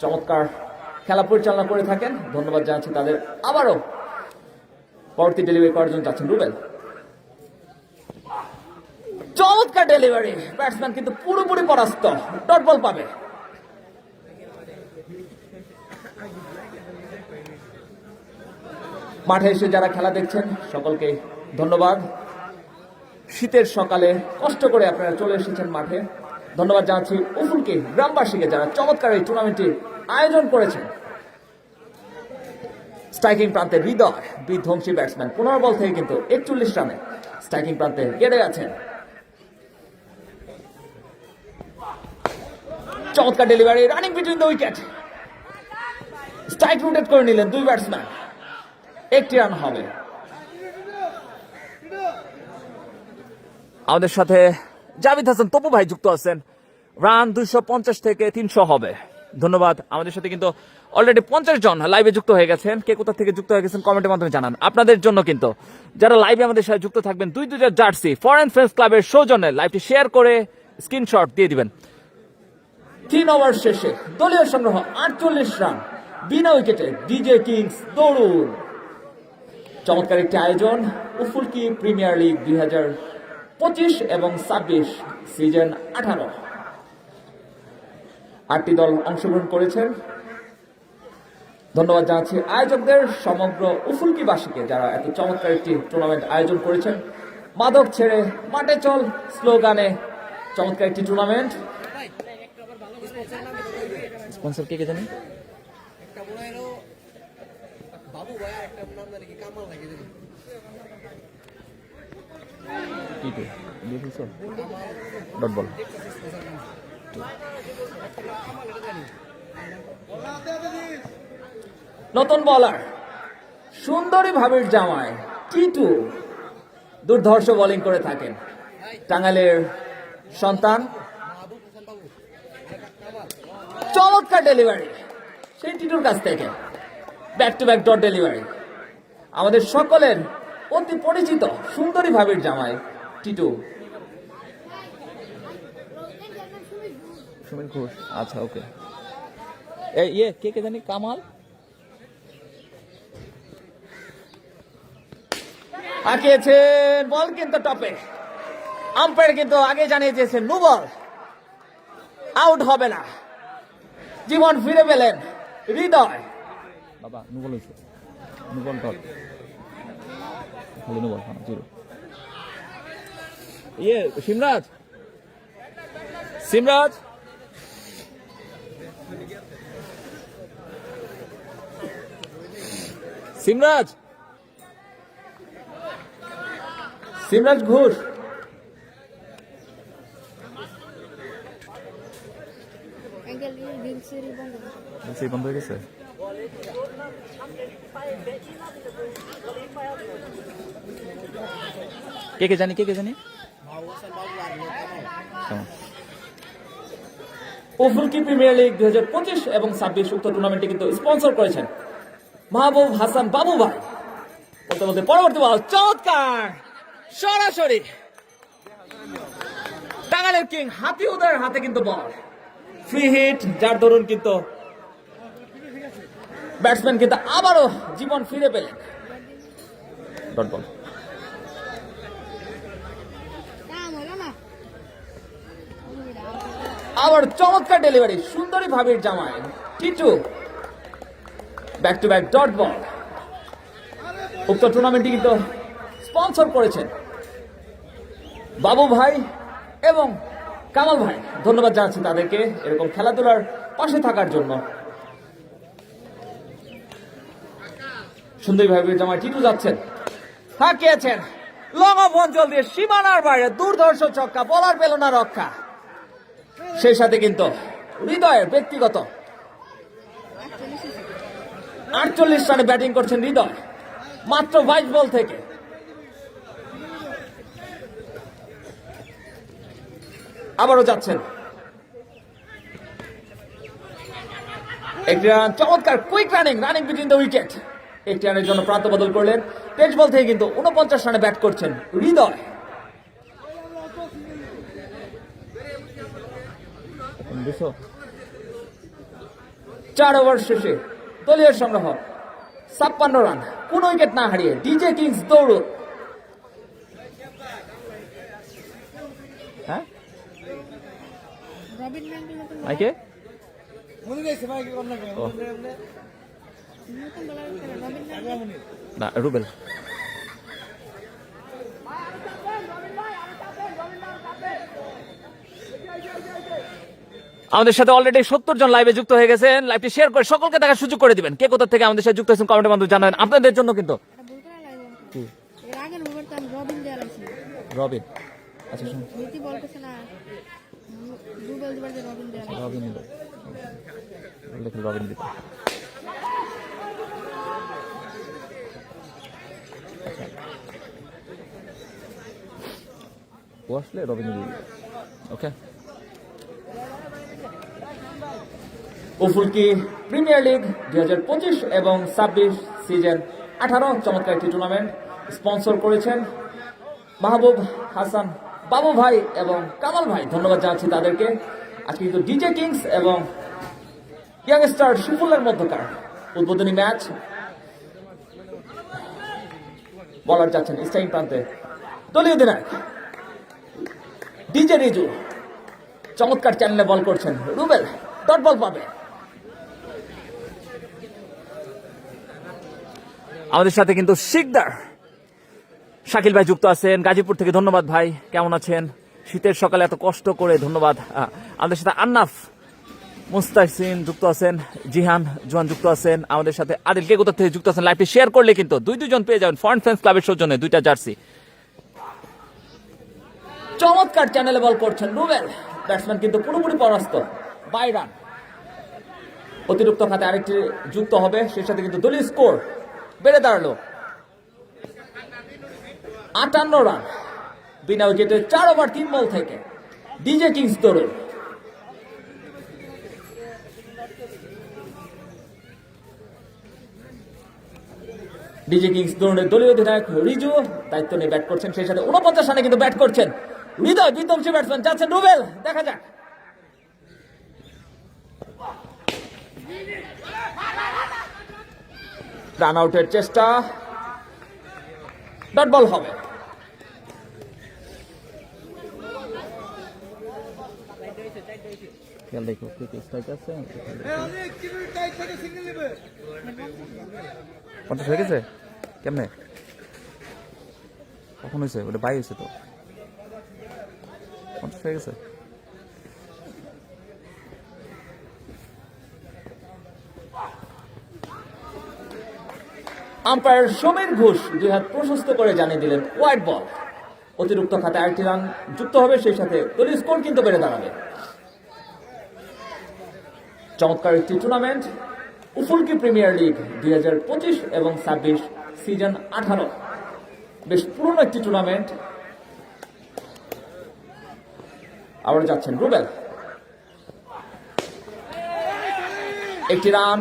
চমৎকার খেলা পরিচালনা করে থাকেন। ধন্যবাদ জানাচ্ছি তাদের। আবারও পরবর্তী ডেলিভারি করার জন্য যাচ্ছেন রুবেল। চমৎকার ডেলিভারি। ব্যাটসম্যান কিন্তু পুরোপুরি পরাস্ত। ডট বল পাবে। মাঠে এসে যারা খেলা দেখছেন সকলকে ধন্যবাদ। শীতের সকালে কষ্ট করে আপনারা চলে এসেছেন মাঠে। ধন্যবাদ জানাচ্ছি উফুলকে গ্রামবাসীকে যারা চমৎকার এই টুর্নামেন্টটি আয়োজন করেছেন। স্ট্রাইকিং প্রান্তে হৃদয় বিধ্বংসী ব্যাটসম্যান। 15 বল থেকে কিন্তু 41 রানে স্ট্রাইকিং প্রান্তে গেড়ে আছেন। চমৎকার delivery, running between the wicket. Strike rotate করে নিলেন দুই ব্যাটসম্যান। 1টি রান হবে। আমাদের সাথে জাভিদ হাসান তপু ভাই যুক্ত আছেন। রান 250 থেকে 300 হবে। ধন্যবাদ। আমাদের সাথে কিন্তু অলরেডি 50 জন লাইভে যুক্ত হয়ে গেছেন। কে কোথা থেকে যুক্ত হয়ে গেছেন কমেন্টের মাধ্যমে জানান। আপনাদের জন্য কিন্তু যারা লাইভে আমাদের সাথে যুক্ত থাকবেন, 2-2 জার্সি ফরেন ফ্রেন্ডস ক্লাবের সৌজন্যে লাইভটি শেয়ার করে স্ক্রিনশট দিয়ে দিবেন। 3 ওভার শেষে দলীয় সংগ্রহ 48 রান বিনা উইকেটে ডিজে কিংস দৌড়ুন। চমৎকার একটি আয়োজন উফুলকি প্রিমিয়ার লিগ 2025 এবং 26 সিজন 18। 8টি দল অংশগ্রহণ করেছেন। ধন্যবাদ জানাচ্ছি আয়োজকদের, সমগ্র উফুলকিবাসীকে যারা এত চমৎকার একটি টুর্নামেন্ট আয়োজন করেছেন। মাদক ছেড়ে মাঠে চল স্লোগানে চমৎকার একটি টুর্নামেন্ট। স্পন্সর কে জানেন? Dot ball. নতুন বলার সুন্দরী ভাবির জামাই টিটু দুর্ধর্ষ বোলিং করে থাকেন। টাঙ্গাইলের সন্তান। চমৎকার ডেলিভারি সেই টিটুর কাছ থেকে। Back to back dot delivery. আমাদের সকলের অতি পরিচিত সুন্দরী ভাবির জামাই টিটু। সুমির ঘোষ, আচ্ছা ওকে। কে জানি কামাল আঁকিয়েছেন। বল কিন্তু টপে। আম্পায়ার কিন্তু আগে জানিয়ে দিয়েছেন নো বল, আউট হবে না। জীবন ফিরে পেলেন হৃদয়। বাবা নো বল হয়েছে, নো বল ডট, খালি নো বল, জিরো। সিমরাজ সিমরাজ সিমরাজ সিমরাজ ঘোষ। বন্ধ হয়ে গেছে। কে কে জানি উফুলকি প্রিমিয়ার লিগ 2025 এবং 26 উক্ত টুর্নামেন্টে কিন্তু স্পন্সর করেছেন মাহবুব হাসান বাবু ভাই। বলতে পরবর্তী বল চমৎকার সরাসরি টাঙ্গাইলের কিং হাতিউদের হাতে কিন্তু বল ফ্রি হিট, যার দরুন কিন্তু ব্যাটসম্যান কিন্তু আবারও জীবন ফিরে পেলেন। ডট বল আবার চমৎকার ডেলিভারি সুন্দরী ভাবির জামায় Titu back to back dot ball. উক্ত টুর্নামেন্টটি কিন্তু স্পন্সর করেছেন বাবু ভাই এবং কামাল ভাই। ধন্যবাদ জানাচ্ছি তাদেরকে এরকম খেলাধুলার পাশে থাকার জন্য। সুন্দরী ভাবির জামায় টিটু যাচ্ছেন, থাকিয়েছেন লং অফ অঞ্চল দিয়ে সীমানার বাইরে দুর্ধর্ষ ছক্কা, বলার পেল না রক্ষা। সেই সাথে কিন্তু হৃদয়ের ব্যক্তিগত 48 রানে ব্যাটিং করছেন হৃদয় মাত্র 22 বল থেকে। আবারও যাচ্ছেন একটি রান, চমৎকার quick running between the wicket. একটি রানের জন্য প্রান্ত বদল করলেন। 23 বল থেকে কিন্তু 49 রানে ব্যাট করছেন হৃদয়। 4 ওভার শেষে দলীয় সংগ্রহ 56 রান, কোন উইকেট না হারিয়ে ডিজে কিংস দৌড়। হ্যাঁ মাইকে না রুবেল। আমাদের সাথে অলরেডি 70 জন লাইভে যুক্ত হয়ে গেছেন। লাইভটি শেয়ার করে সকলকে দেখার সুযোগ করে দিবেন। কে কোথা থেকে আমাদের সাথে যুক্ত হয়েছেন কমেন্টের মাধ্যমে জানাবেন। আপনাদের জন্য কিন্তু রবিন আচ্ছা রবিন দিতে ও আসলে রবিন ওকে। উফুলকি প্রিমিয়ার লিগ 2025 এবং 26 সিজন 18 চমৎকার একটি টুর্নামেন্ট স্পন্সর করেছেন মাহবুব হাসান বাবু ভাই এবং কামাল ভাই। ধন্যবাদ জানাচ্ছি তাদেরকে। আজকে কিন্তু ডিজে কিংস এবং ইয়াংস্টার শিফুলের মধ্যকার উদ্বোধনী ম্যাচ। বলার যাচ্ছেন স্টাইং প্রান্তে দলীয় অধিনায়ক ডিজে রিজু। চমৎকার চ্যানেলে বল করছেন রুবেল, ডট বল পাবে। আমাদের সাথে কিন্তু শিকদার শাকিল ভাই যুক্ত আছেন গাজীপুর থেকে। ধন্যবাদ ভাই, কেমন আছেন? শীতের সকালে এত কষ্ট করে ধন্যবাদ। আমাদের সাথে আন্নাফ মুস্তাহসিন যুক্ত আছেন, জিহান জোয়ান যুক্ত আছেন, আমাদের সাথে আদিল কে কোথা থেকে যুক্ত আছেন। লাইভটি শেয়ার করলে কিন্তু 2-2 পেয়ে যাবেন ফরেন ফ্যান্স ক্লাবের সৌজন্যে 2টা জার্সি। চমৎকার চ্যানেলে বল করছেন রুবেল, ব্যাটসম্যান কিন্তু পুরোপুরি পরাস্ত। 22 রান, অতিরিক্ত খাতে আরেকটি যুক্ত হবে। সেই সাথে কিন্তু দলীয় স্কোর বেড়ে দাঁড়ালো 58 রান বিনা উইকেটে 4 ওভার 3 বল থেকে ডিজে কিংস দৌড়। ডিজে কিংস দৌড়ের দলীয় অধিনায়ক রিজু দায়িত্ব নিয়ে ব্যাট করছেন। সেই সাথে 49 রানে কিন্তু ব্যাট করছেন হৃদয়, বিধ্বংসী ব্যাটসম্যান। যাচ্ছেন রুবেল, দেখা যাক। রান আউটের চেষ্টা, ডট বল হবে। দেখো হয়ে গেছে কেমনে, কখন হয়েছে? ওটা বাই হয়েছে তো 50 হয়ে গেছে। আম্পায়ার সমীর ঘোষ 2 হাত প্রশস্ত করে জানিয়ে দিলেন ওয়াইড বল। অতিরিক্ত খাতে আরেকটি রান যুক্ত হবে, সেই সাথে দলীয় স্কোর কিন্তু বেড়ে দাঁড়াবে। চমৎকার একটি টুর্নামেন্ট উফুলকি প্রিমিয়ার লিগ 2025 এবং 26 সিজন 18 বেশ পুরনো একটি টুর্নামেন্ট। আবার যাচ্ছেন রুবেল, একটি রান,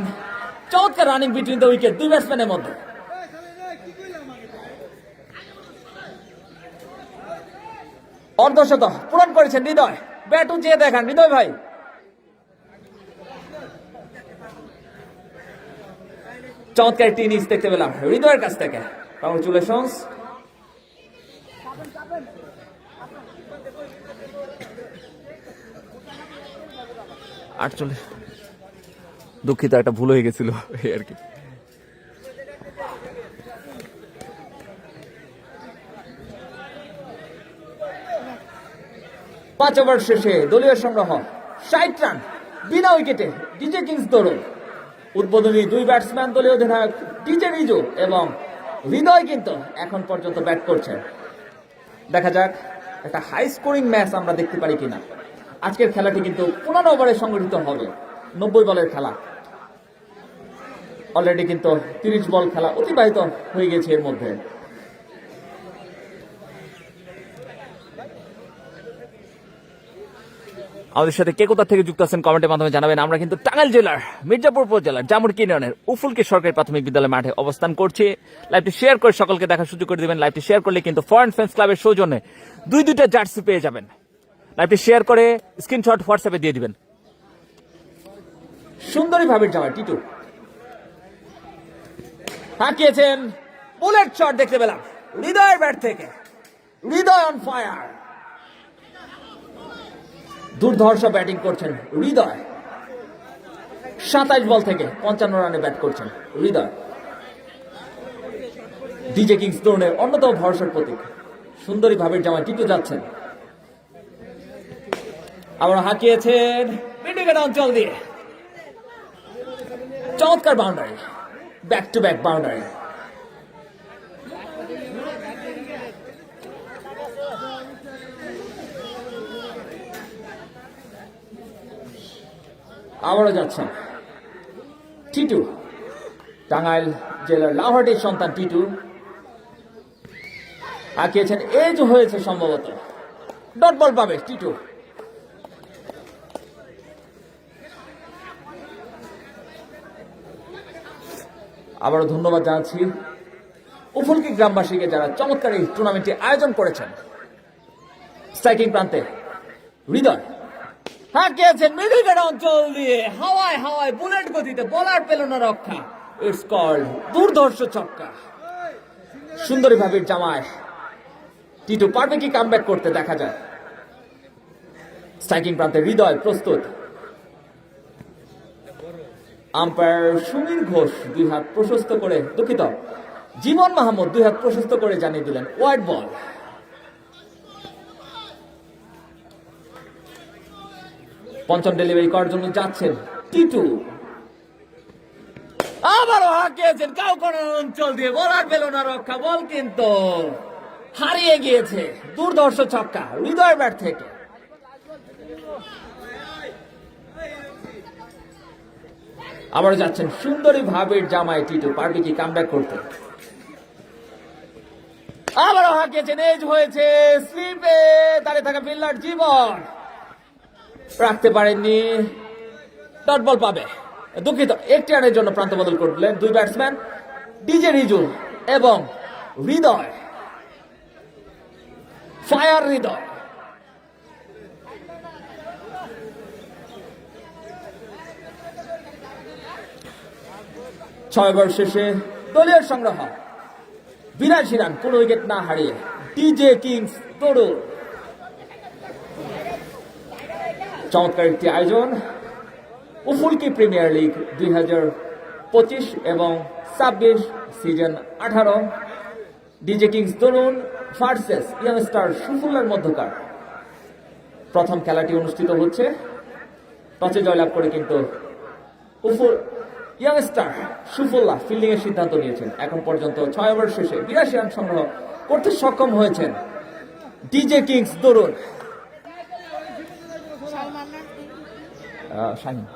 চমৎকার রানিং বিটুইন দ্য উইকেট দুই ব্যাটসম্যানের মধ্যে। অর্ধশত পূরণ করেছেন হৃদয়, ব্যাট উঁচিয়ে দেখান হৃদয় ভাই। চমৎকার একটি ইনিংস দেখতে পেলাম হৃদয়ের কাছ থেকে, কংগ্রেচুলেশনস। আটচল্লিশ, দুঃখিত একটা ভুল হয়ে গেছিল এই আর কি। পাঁচ ওভার শেষে দলীয় সংগ্রহ 60 রান বিনা উইকেটে ডিজে কিংস দৌড়। উদ্বোধনী দুই ব্যাটসম্যান দলীয় অধিনায়ক ডিজে রিজু এবং হৃদয় কিন্তু এখন পর্যন্ত ব্যাট করছেন। দেখা যাক একটা হাই স্কোরিং ম্যাচ আমরা দেখতে পারি কিনা। আজকের খেলাটি কিন্তু 15 ওভারে সংগঠিত হবে, 90 বলের খেলা। অলরেডি কিন্তু 30 বল খেলা অতিবাহিত হয়ে গেছে এর মধ্যে। আমাদের সাথে কে কোথা থেকে যুক্ত আছেন কমেন্টের মাধ্যমে জানাবেন। আমরা কিন্তু টাঙ্গাইল জেলার মির্জাপুর উপজেলার জামুরকি ইউনিয়নের উফুলকি সরকারি প্রাথমিক বিদ্যালয় মাঠে অবস্থান করছি। লাইভটি শেয়ার করে সকলকে দেখার সুযোগ করে দিবেন। লাইভটি শেয়ার করলে কিন্তু ফরেন ফ্যান্স ক্লাবের সৌজন্যে দুইটা জার্সি পেয়ে যাবেন। লাইভটি শেয়ার করে স্ক্রিনশট হোয়াটসঅ্যাপে দিয়ে দিবেন। সুন্দরী ভাবের জামাই টিটু হাঁকিয়েছেন, বুলেট শট দেখতে পেলাম হৃদয়ের ব্যাট থেকে। হৃদয় অন ফায়ার, দুর্ধর্ষ ব্যাটিং করছেন হৃদয়। 27 বল থেকে 55 রানে ব্যাট করছেন হৃদয়। ডিজে কিংস তরুণের অন্যতম ভরসার প্রতীক সুন্দরী ভাবের জামাই টিটু যাচ্ছেন। আবার হাঁকিয়েছেন মিডিগেট অঞ্চল দিয়ে, চমৎকার boundary, back to back boundary. আবারও যাচ্ছেন টিটু, টাঙ্গাইল জেলার লাউহাটির সন্তান টিটু হাঁকিয়েছেন, এজ হয়েছে সম্ভবত, ডট বল পাবে টিটু। আবারও ধন্যবাদ জানাচ্ছি উফুলকি গ্রামবাসীকে যারা চমৎকার এই টুর্নামেন্টটি আয়োজন করেছেন। স্ট্রাইকিং প্রান্তে হৃদয় হাঁকিয়েছেন মিডিল অঞ্চল দিয়ে, হাওয়ায় হাওয়ায় বুলেট গতিতে, বলার পেল না রক্ষা। ইটস কল্ড দুর্ধর্ষ ছক্কা। সুন্দরী ভাবির জামায় টিটু পারবে কি কামব্যাক করতে, দেখা যায়। স্ট্রাইকিং প্রান্তে হৃদয় প্রস্তুত। আম্পায়ার সুনীল ঘোষ দুই হাত প্রশস্ত করে, দুঃখিত জীবন মাহমুদ দুই হাত প্রশস্ত করে জানিয়ে দিলেন ওয়াইড বল। পঞ্চম ডেলিভারি করার জন্য যাচ্ছেন টিটু, আবারও হাঁকিয়েছেন কাউকোনা অঞ্চল দিয়ে, বলার পেল না রক্ষা। বল কিন্তু হারিয়ে গিয়েছে, দুর্ধর্ষ ছক্কা হৃদয় ব্যাট থেকে। আবার যাচ্ছেন সুন্দরী ভাবের জামাই টিটু, পারবে কি কামব্যাক করতে। আবারও হাঁকিয়েছেন, এজ হয়েছে, স্লিপে দাঁড়িয়ে থাকা ফিল্ডার জীবন রাখতে পারেননি, ডট বল পাবে। দুঃখিত, একটি রানের জন্য প্রান্ত বদল করলেন দুই ব্যাটসম্যান ডিজে রিজু এবং হৃদয়। ফায়ার হৃদয়। ছয় ওভার শেষে দলীয় সংগ্রহ 82 রান, কোন উইকেট না হারিয়ে ডিজে কিংস তরুণ। চমৎকার একটি আয়োজন উফুলকি প্রিমিয়ার লিগ 2025 এবং 26 সিজন 18। ডিজে কিংস তরুণ ভার্সেস ইয়ংস্টার সুফুল্লার মধ্যকার প্রথম খেলাটি অনুষ্ঠিত হচ্ছে। টসে জয়লাভ করে কিন্তু ইয়ংস্টার সুফুল্লাহ ফিল্ডিং এর সিদ্ধান্ত নিয়েছেন। এখন পর্যন্ত 6 ওভার শেষে 82 রান সংগ্রহ করতে সক্ষম হয়েছেন ডিজে কিংস তরুণ। শাহিন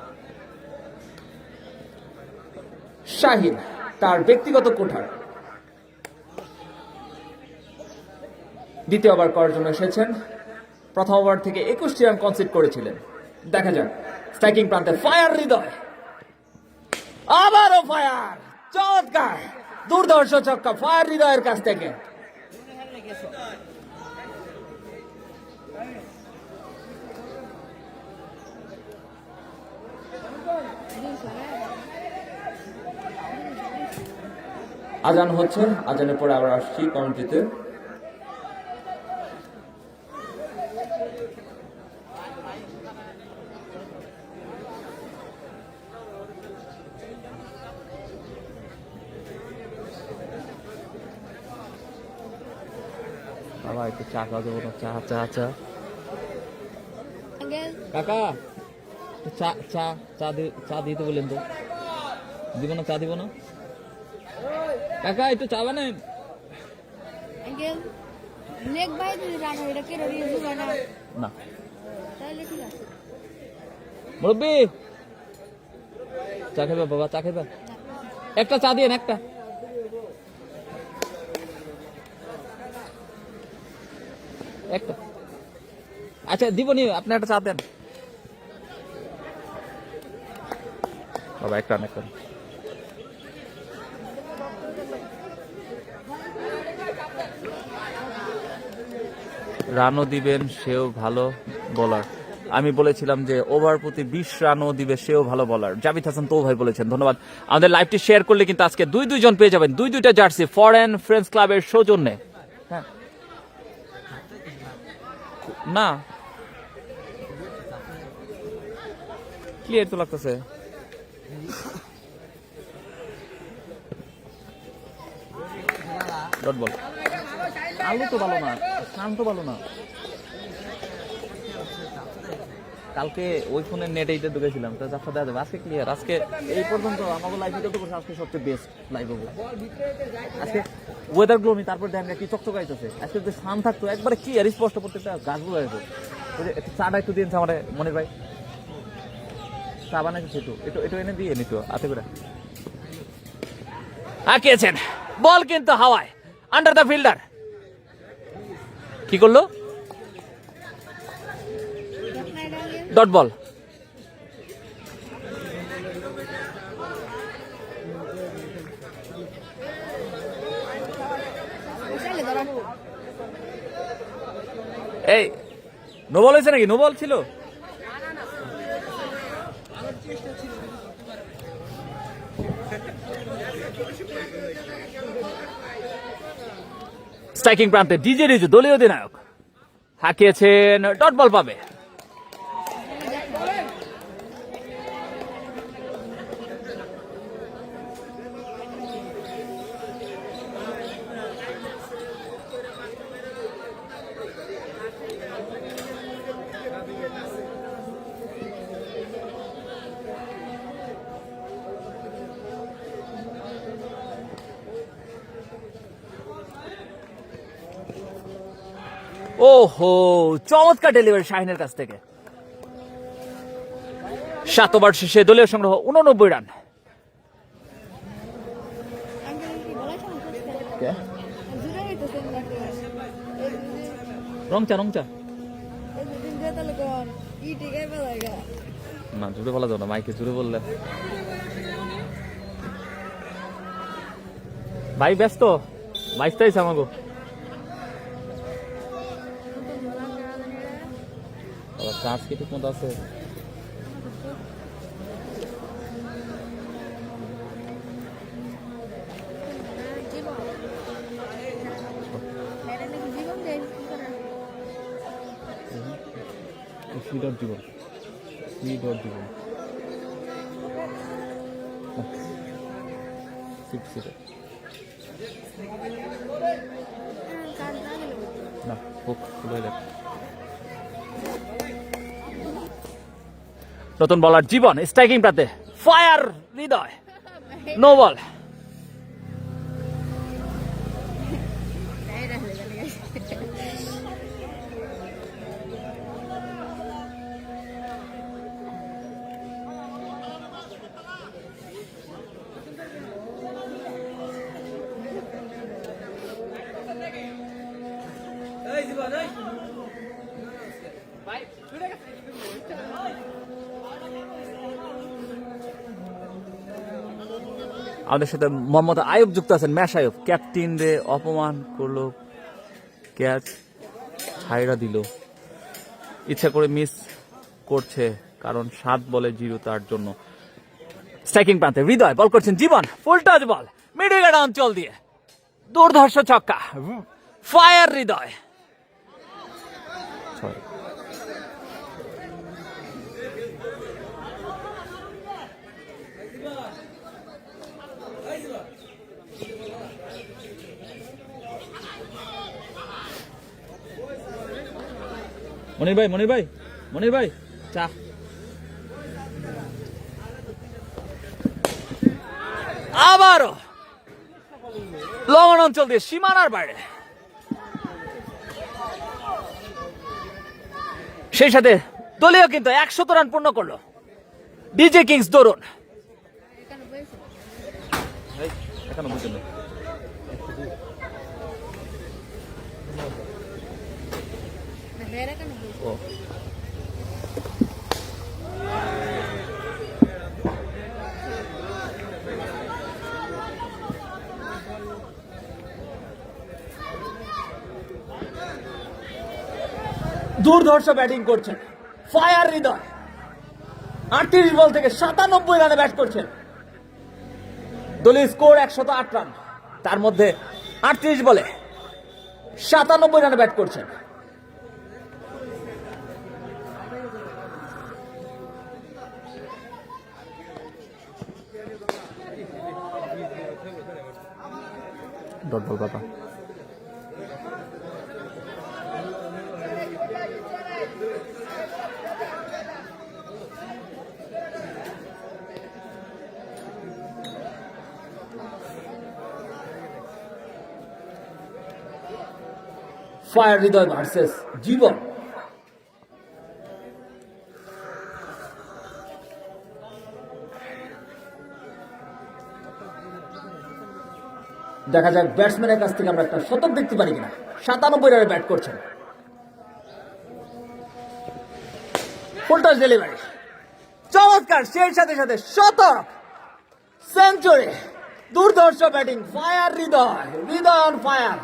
শাহিন তার ব্যক্তিগত কোঠার দ্বিতীয় ওভার করার জন্য এসেছেন। প্রথম ওভার থেকে 21টি রান কনসিড করেছিলেন। দেখা যাক স্ট্রাইকিং প্রান্তে ফায়ার হৃদয়, আবারও ফায়ার, চমৎকার দুর্ধর্ষ ছক্কা ফায়ার হৃদয়ের কাছ থেকে। আজান হচ্ছে, আজানের পরে আবার আসছি কমেন্ট্রিতে। বাবা একটু চা খাওয়া যাবো না? চা চা চা কাকা চা চা চা দিতে বললেন তো, দিব না? চা দিব না কাকা? একটু চা বানেন। না মুরব্বি চা খাইবা বাবা? চা খাইবা? একটা চা দিয়েন, একটা। একটা আচ্ছা দিব নি, আপনি একটা চা দেন বাবা। একটা একটা রানও দিবেন, সেও ভালো বোলার। আমি বলেছিলাম যে ওভার প্রতি 20 রানও দিবে, সেও ভালো বোলার। জাবিদ হাসান তো ভাই বলেছেন, ধন্যবাদ। আমাদের লাইভটি শেয়ার করলে কিন্তু আজকে 2 জন পেয়ে যাবেন 2টা জার্সি ফরেন ফ্রেন্ডস ক্লাবের সৌজন্যে। হ্যাঁ না ক্লিয়ার তো লাগতেছে। Dot ball. আলু তো ভালো না, শান্ত ভালো না। কালকে ওই ফোনের নেট এইটা ঢুকেছিলাম, তো যাত্রা দেওয়া যাবে। আজকে ক্লিয়ার। আজকে এই পর্যন্ত আমাদের লাইভ যত করছে আজকে সবচেয়ে বেস্ট লাইভ হবে। আজকে ওয়েদার গ্লোমি, তারপর দেখেন কি চকচকাইতেছে। আজকে যদি সান থাকতো একবারে ক্লিয়ার স্পষ্ট প্রত্যেকটা গাছগুলো হয়েছে। একটু চাটা একটু দিন আমার মনির ভাই, চা বানাইছে একটু একটু এনে দিয়ে নিত হাতে করে। আঁকিয়েছেন বল কিন্তু হাওয়ায়, আন্ডার দ্য ফিল্ডার। কি করলো? Dot ball. এই নো বল হয়েছে নাকি? নো বল ছিল। স্ট্রাইকিং প্রান্তে ডিজে রিজু দলীয় অধিনায়ক হাঁকিয়েছেন, ডট বল পাবে। ওহো চমৎকার ডেলিভারি শাহিনের কাছ থেকে। 7 ওভার শেষে দলীয় সংগ্রহ 89 রান। রংচা রংচা না, জুড়ে বলা যাবে না, মাইকে জুড়ে বললে। ভাই ব্যস্ত, বাইশটাইছে আমাকে। কাজ কি ঠিক মতো আছে? জীবন না হোক। নতুন বলার জীবন স্ট্রাইকিং প্রান্তে ফায়ার হৃদয়, নো বল। আমাদের সাথে মোহাম্মদ আয়ুব যুক্ত আছেন। ম্যাশ আয়ুব ক্যাপ্টেন রে অপমান করলো, ক্যাচ ছাইড়া দিল, ইচ্ছা করে মিস করছে কারণ 7 বলে 0 তার জন্য। স্ট্রাইকিং প্রান্তে হৃদয় বল করছেন জীবন, ফুল টাচ বল মিডিল অঞ্চল দিয়ে দুর্ধর্ষ ছক্কা, ফায়ার হৃদয়। মনির ভাই চা। আবারও লঙ্ঘন অঞ্চল দিয়ে সীমানার বাইরে, সেই সাথে দলীয় কিন্তু 100 রান পূর্ণ করলো ডিজে কিংস দরুন। দুর্ধর্ষ ব্যাটিং করছেন ফায়ার হৃদয়, 38 বল থেকে 97 রানে ব্যাট করছেন। দলীয় স্কোর 108 রান, তার মধ্যে 38 বলে 97 রানে ব্যাট করছেন। ডট বল বাবা। ফায়ার হৃদয় ভার্সেস জীবন। দেখা যাক ব্যাটসম্যানের কাছ থেকে আমরা একটা শতক দেখতে পারি কিনা। 97 রানে ব্যাট করছেন, ফুল টাচ ডেলিভারি, চমৎকার, সেই সাথে সাথে শতক, সেঞ্চুরি, দুর্ধর্ষ batting fire Hridoy, Hridoy on fire,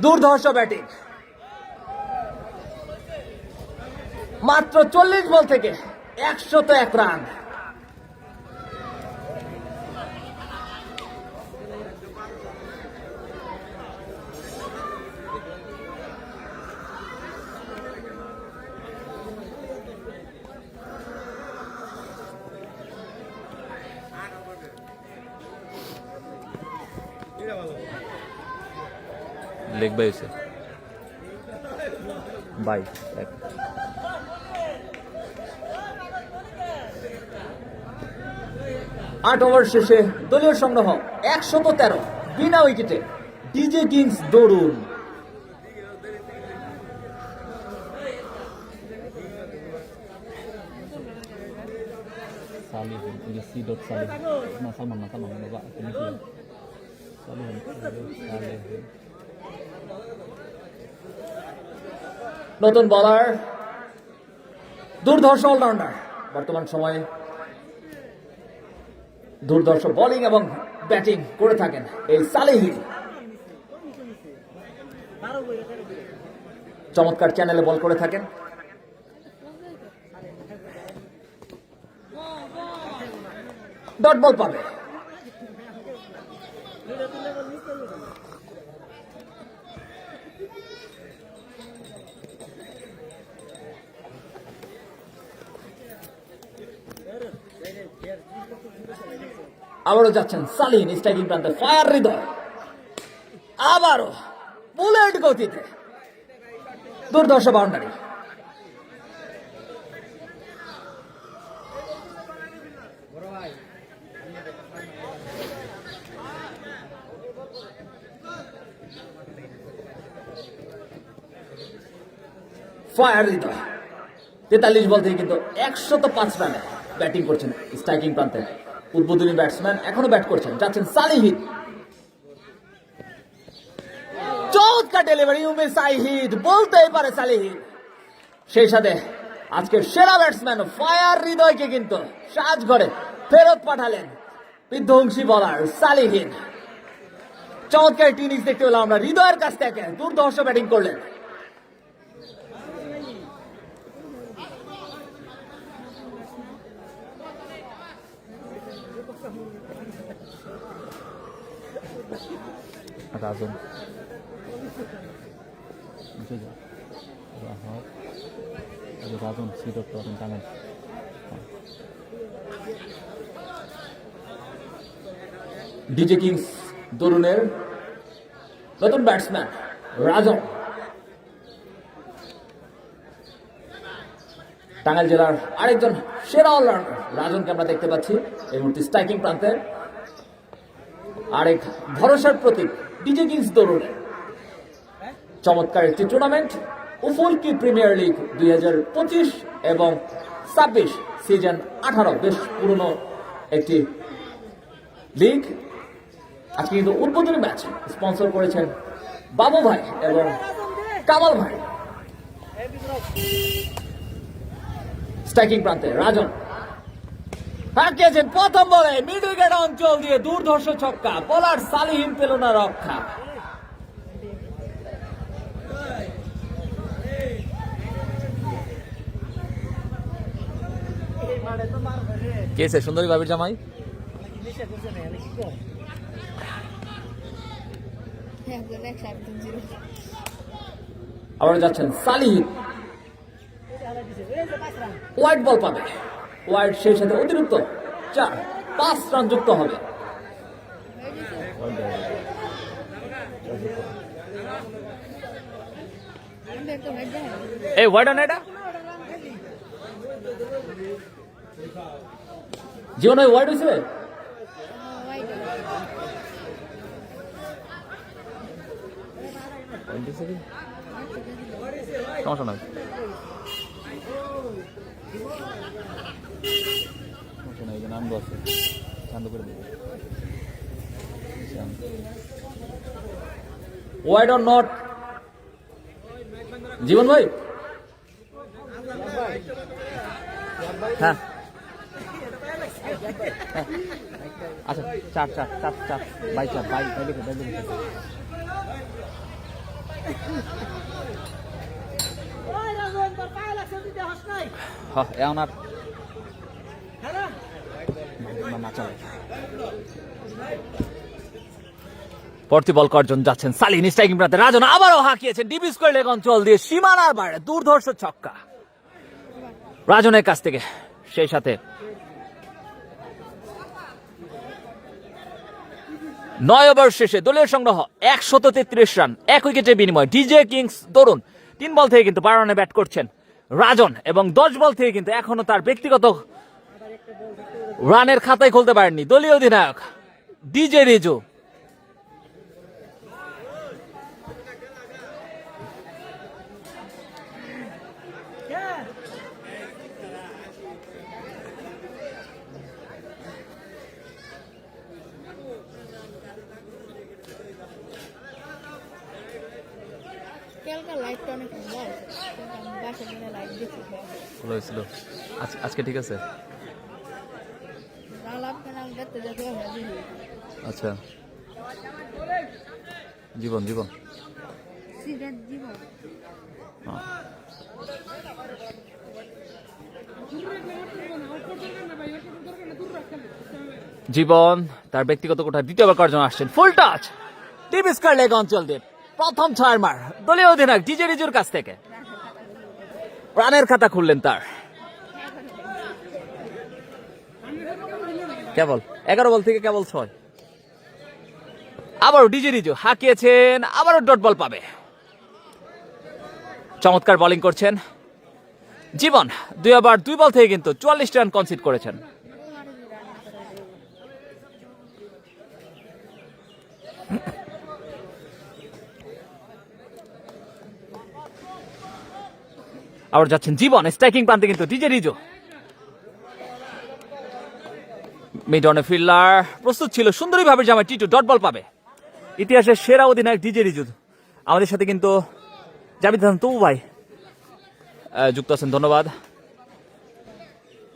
দুর্ধর্ষ ব্যাটিং। মাত্র 40 বল থেকে 101 রান। লেগ বাই হয়েছে বাই। 8 ওভার শেষে দলীয় সংগ্রহ 113 বিনা উইকেটে ডিজে কিংস দরুন। নতুন বলার, দুর্ধর্ষ অলরাউন্ডার, বর্তমান সময়ে দুর্ধর্ষ বোলিং এবং ব্যাটিং করে থাকেন এই সালেহিন। চমৎকার চ্যানেলে বল করে থাকেন। ডট বল পাবে। আবারও যাচ্ছেন সালিন স্ট্রাইকিং প্রান্তে, ফায়ার হৃদয়, আবারও বুলেট গতিতে দুর্ধর্ষ বাউন্ডারি। ফায়ার হৃদয় 43 বল থেকে কিন্তু 105 রানে ব্যাটিং করছেন স্ট্রাইকিং প্রান্তে। উদ্বোধনী ব্যাটসম্যান এখনো ব্যাট করছেন, যাচ্ছেন সালিহিদ। চমৎকার ডেলিভারি উমে সাইহিদ, বলতেই পারে সালিহিদ। সেই সাথে আজকের সেরা ব্যাটসম্যান ফায়ার হৃদয়কে কিন্তু সাজঘরে ফেরত পাঠালেন বিধ্বংসী বলার সালিহিন। চমৎকার একটি ইনিংস দেখতে পেলাম আমরা হৃদয়ের কাছ থেকে, দুর্ধর্ষ ব্যাটিং করলেন। রাজন রাজন ডিজে কিংস তরুণের নতুন ব্যাটসম্যান রাজন। টাঙ্গাইল জেলার আরেকজন সেরা অলরাউন্ডার রাজনকে আমরা দেখতে পাচ্ছি এই মুহূর্তে স্ট্রাইকিং প্রান্তে। আরেক ভরসার প্রতীক ডিজে কিংস তরুণের। চমৎকার একটি টুর্নামেন্ট উফুলকি প্রিমিয়ার লিগ 2025 এবং 26 সিজন 18, বেশ পুরনো একটি লিগ। আজকে কিন্তু উদ্বোধনী ম্যাচ স্পন্সর করেছেন বাবু ভাই এবং কামাল ভাই। স্ট্রাইকিং প্রান্তে রাজন হাঁকিয়েছেন প্রথম বলে মিড উইকেট অঞ্চল দিয়ে দুর্ধর্ষ ছক্কা, বলার সালিহিন পেল না রক্ষা। কেসে সুন্দরী বাবির জামাই আবার যাচ্ছেন সালিহিন, ওয়াইড বল পাবে, ওয়াইড সেই সাথে অতিরিক্ত 4-5 রান যুক্ত হবে। এই ওয়াইড না এটা জীবন ওয়াইড হয়েছে। সমস্যা নাই, নাম আছে চান্দ করে দেবে। ওয়াইড অর নট জীবন ভাই? হ্যাঁ আচ্ছা 4 বাই 4 বাই লিখে এখন আর পরবর্তী বল করার যাচ্ছেন সালিহিন। স্ট্রাইকিং প্রান্তে রাজন আবারও হাঁকিয়েছেন ডিপ স্কোয়ার লেগ অঞ্চল দিয়ে সীমানার বাইরে দুর্ধর্ষ ছক্কা রাজনের কাছ থেকে। সেই সাথে 9 ওভার শেষে দলীয় সংগ্রহ 133 রান, 1 উইকেটের বিনিময়। ডিজে কিংস তরুণ 3 বল থেকে কিন্তু 12 রানে ব্যাট করছেন রাজন এবং 10 বল থেকে কিন্তু এখনো তার ব্যক্তিগত রানের খাতায় খুলতে পারেননি দলীয় অধিনায়ক ডিজে রিজু। আজকে ঠিক আছে। আচ্ছা জীবন জীবন জীবন তার ব্যক্তিগত কোঠায় দ্বিতীয়বার করার জন্য আসছেন। ফুল টাচ ডিপ স্কোয়ার লেগ অঞ্চল দিয়ে প্রথম 6 মার দলীয় অধিনায়ক ডিজে রিজুর কাছ থেকে রানের খাতা খুললেন তার। কেবল 11 বল থেকে কেবল 6। আবারও ডিজে রিজু হাঁকিয়েছেন, আবারও ডট বল পাবে। চমৎকার বোলিং করছেন জীবন, 2 ওভার 2 বল থেকে কিন্তু 44 রান কনসিড করেছেন। আবার যাচ্ছেন জীবন, স্ট্রাইকিং প্রান্তে কিন্তু ডিজে রিজু। মিড অনে ফিল্ডার প্রস্তুত ছিল, সুন্দরীভাবে জামায় টিটু ডট বল পাবে। ইতিহাসের সেরা অধিনায়ক ডিজে রিজু আমাদের সাথে কিন্তু জাবিদ হাসান তবু ভাই যুক্ত আছেন, ধন্যবাদ।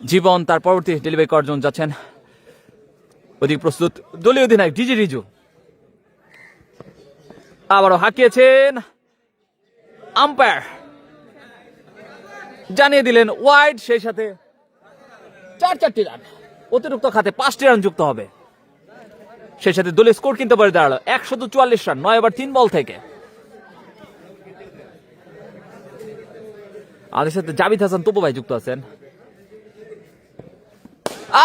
জীবন তার পরবর্তী ডেলিভারি করার জন্য যাচ্ছেন। ওদিকে প্রস্তুত দলীয় অধিনায়ক ডিজে রিজু, আবারও হাঁকিয়েছেন, আম্পায়ার জানিয়ে দিলেন ওয়াইড, সেই সাথে 4 রান, অতিরিক্ত খাতে 5টি রান যুক্ত হবে, সেই সাথে দলীয় স্কোর কিন্তু বেড়ে দাঁড়ালো 144 রান 9 ওভার 3 বল থেকে। আমাদের সাথে জাবিদ হাসান তপু ভাই যুক্ত আছেন,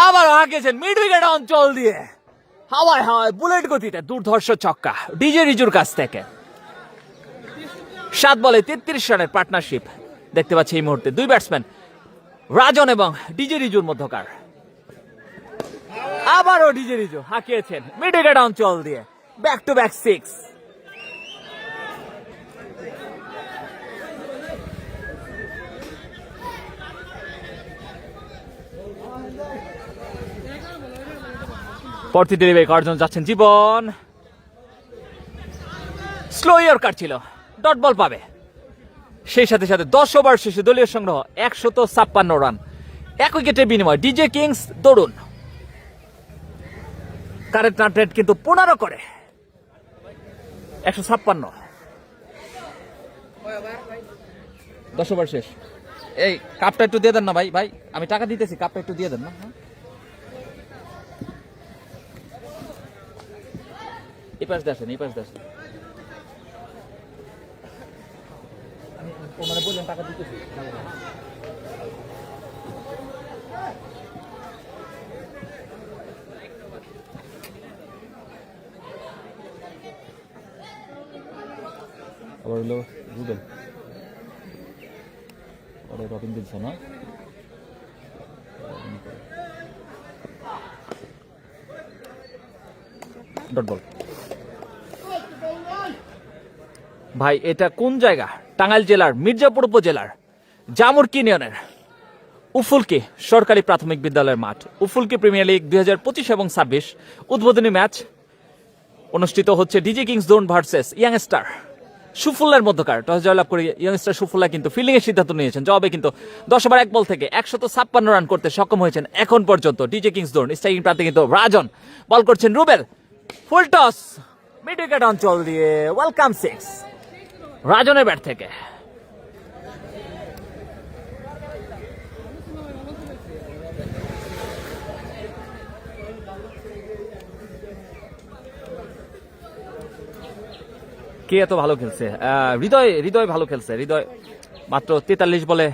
আবার হাঁকিয়েছেন মিড উইকেট অঞ্চল দিয়ে, হাওয়ায় হাওয়ায় বুলেট গতিতে দুর্ধর্ষ ছক্কা ডিজে রিজুর কাছ থেকে। 7 বলে 33 রানের পার্টনারশিপ দেখতে পাচ্ছি এই মুহূর্তে দুই ব্যাটসম্যান রাজন এবং ডিজে রিজুর মধ্যকার। আবারও ডিজে রিজু হাঁকিয়েছেন মিড উইকেট অঞ্চল দিয়ে, ব্যাক টু ব্যাক 6। পরবর্তী ডেলিভারি করার জন্য যাচ্ছেন জীবন, স্লো ইয়র্কার ছিল, ডট বল পাবে, সেই সাথে সাথে 10 ওভার শেষে দলীয় সংগ্রহ 156 রান, 1 উইকেটের বিনিময় ডিজে কিংস দরুন কারেন্ট রান রেট কিন্তু 15 করে 156। 10 ওভার শেষ। এই কাপটা একটু দিয়ে দেন না ভাই, ভাই আমি টাকা দিতেছি, কাপটা একটু দিয়ে দেন না। এই পাশ দিয়ে আসেন, এই পাশ দিয়ে আসেন, ওনারা বললেন টাকা দিতেছি। আবার হলো রুবেল, পরে রবিন দিলছে না, ডট বল। ভাই এটা কোন জায়গা? টাঙ্গাইল জেলার মির্জাপুর উপজেলার জামুরকি ইউনিয়নের উফুলকি সরকারি প্রাথমিক বিদ্যালয়ের মাঠ। উফুলকি প্রিমিয়ার লিগ 2025 এবং 26 উদ্বোধনী ম্যাচ অনুষ্ঠিত হচ্ছে DJ kings zone versus youngster সুফুল্লার মধ্যকার। টস জয়লাভ করে ইয়াংস্টার সুফুল্লা কিন্তু ফিল্ডিং এর সিদ্ধান্ত নিয়েছেন, জবাবে কিন্তু 10 ওভার 1 বল থেকে 156 রান করতে সক্ষম হয়েছেন এখন পর্যন্ত ডিজে কিংস জোন। স্ট্রাইকিং প্রান্তে কিন্তু রাজন, বল করছেন Rubel, full toss mid wicket অঞ্চল দিয়ে, ওয়েলকাম 6 রাজনের ব্যাট থেকে। কে এত ভালো খেলছে? হৃদয় ভালো খেলছে। হৃদয় মাত্র 43 বলে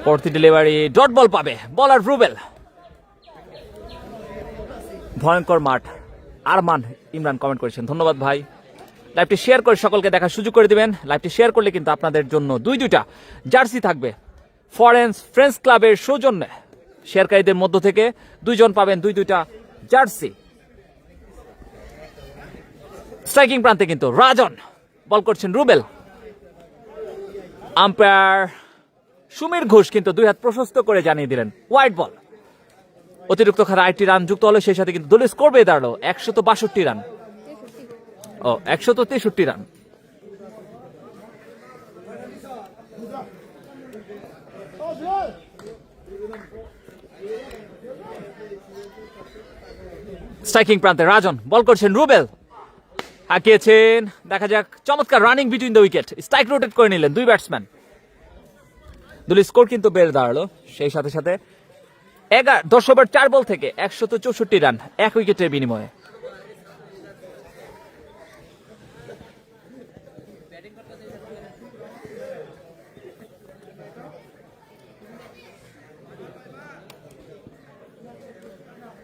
পরবর্তী ডেলিভারি ডট বল পাবে, বলার রুবেল। ভয়ঙ্কর মাঠ, আরমান ইমরান কমেন্ট করেছেন, ধন্যবাদ ভাই। লাইভটি শেয়ার করে সকলকে দেখার সুযোগ করে দিবেন। লাইভটি শেয়ার করলে কিন্তু আপনাদের জন্য দুইটা জার্সি থাকবে ফরেন্স ফ্রেন্ডস ক্লাবের সৌজন্যে। শেয়ারকারীদের মধ্য থেকে 2 জন পাবেন দুইটা জার্সি। স্ট্রাইকিং প্রান্তে কিন্তু রাজন, বল করছেন রুবেল। আম্পায়ার সুমির ঘোষ কিন্তু 2 হাত প্রশস্ত করে জানিয়ে দিলেন ওয়াইড বল। অতিরিক্ত খাতে 8টি রান যুক্ত হলো, সেই সাথে কিন্তু দলীয় স্কোর বেড়ে দাঁড়ালো 162 রান। 163 রান। স্ট্রাইকিং প্রান্তে রাজন, বল করছেন রুবেল, হাঁকিয়েছেন, দেখা যাক, চমৎকার running between the wicket, strike rotate করে নিলেন 2 ব্যাটসম্যান। দলীয় স্কোর কিন্তু বেড়ে দাঁড়ালো, সেই সাথে সাথে 10 ওভার 4 বল থেকে 164 রান, 1 উইকেটের বিনিময়ে।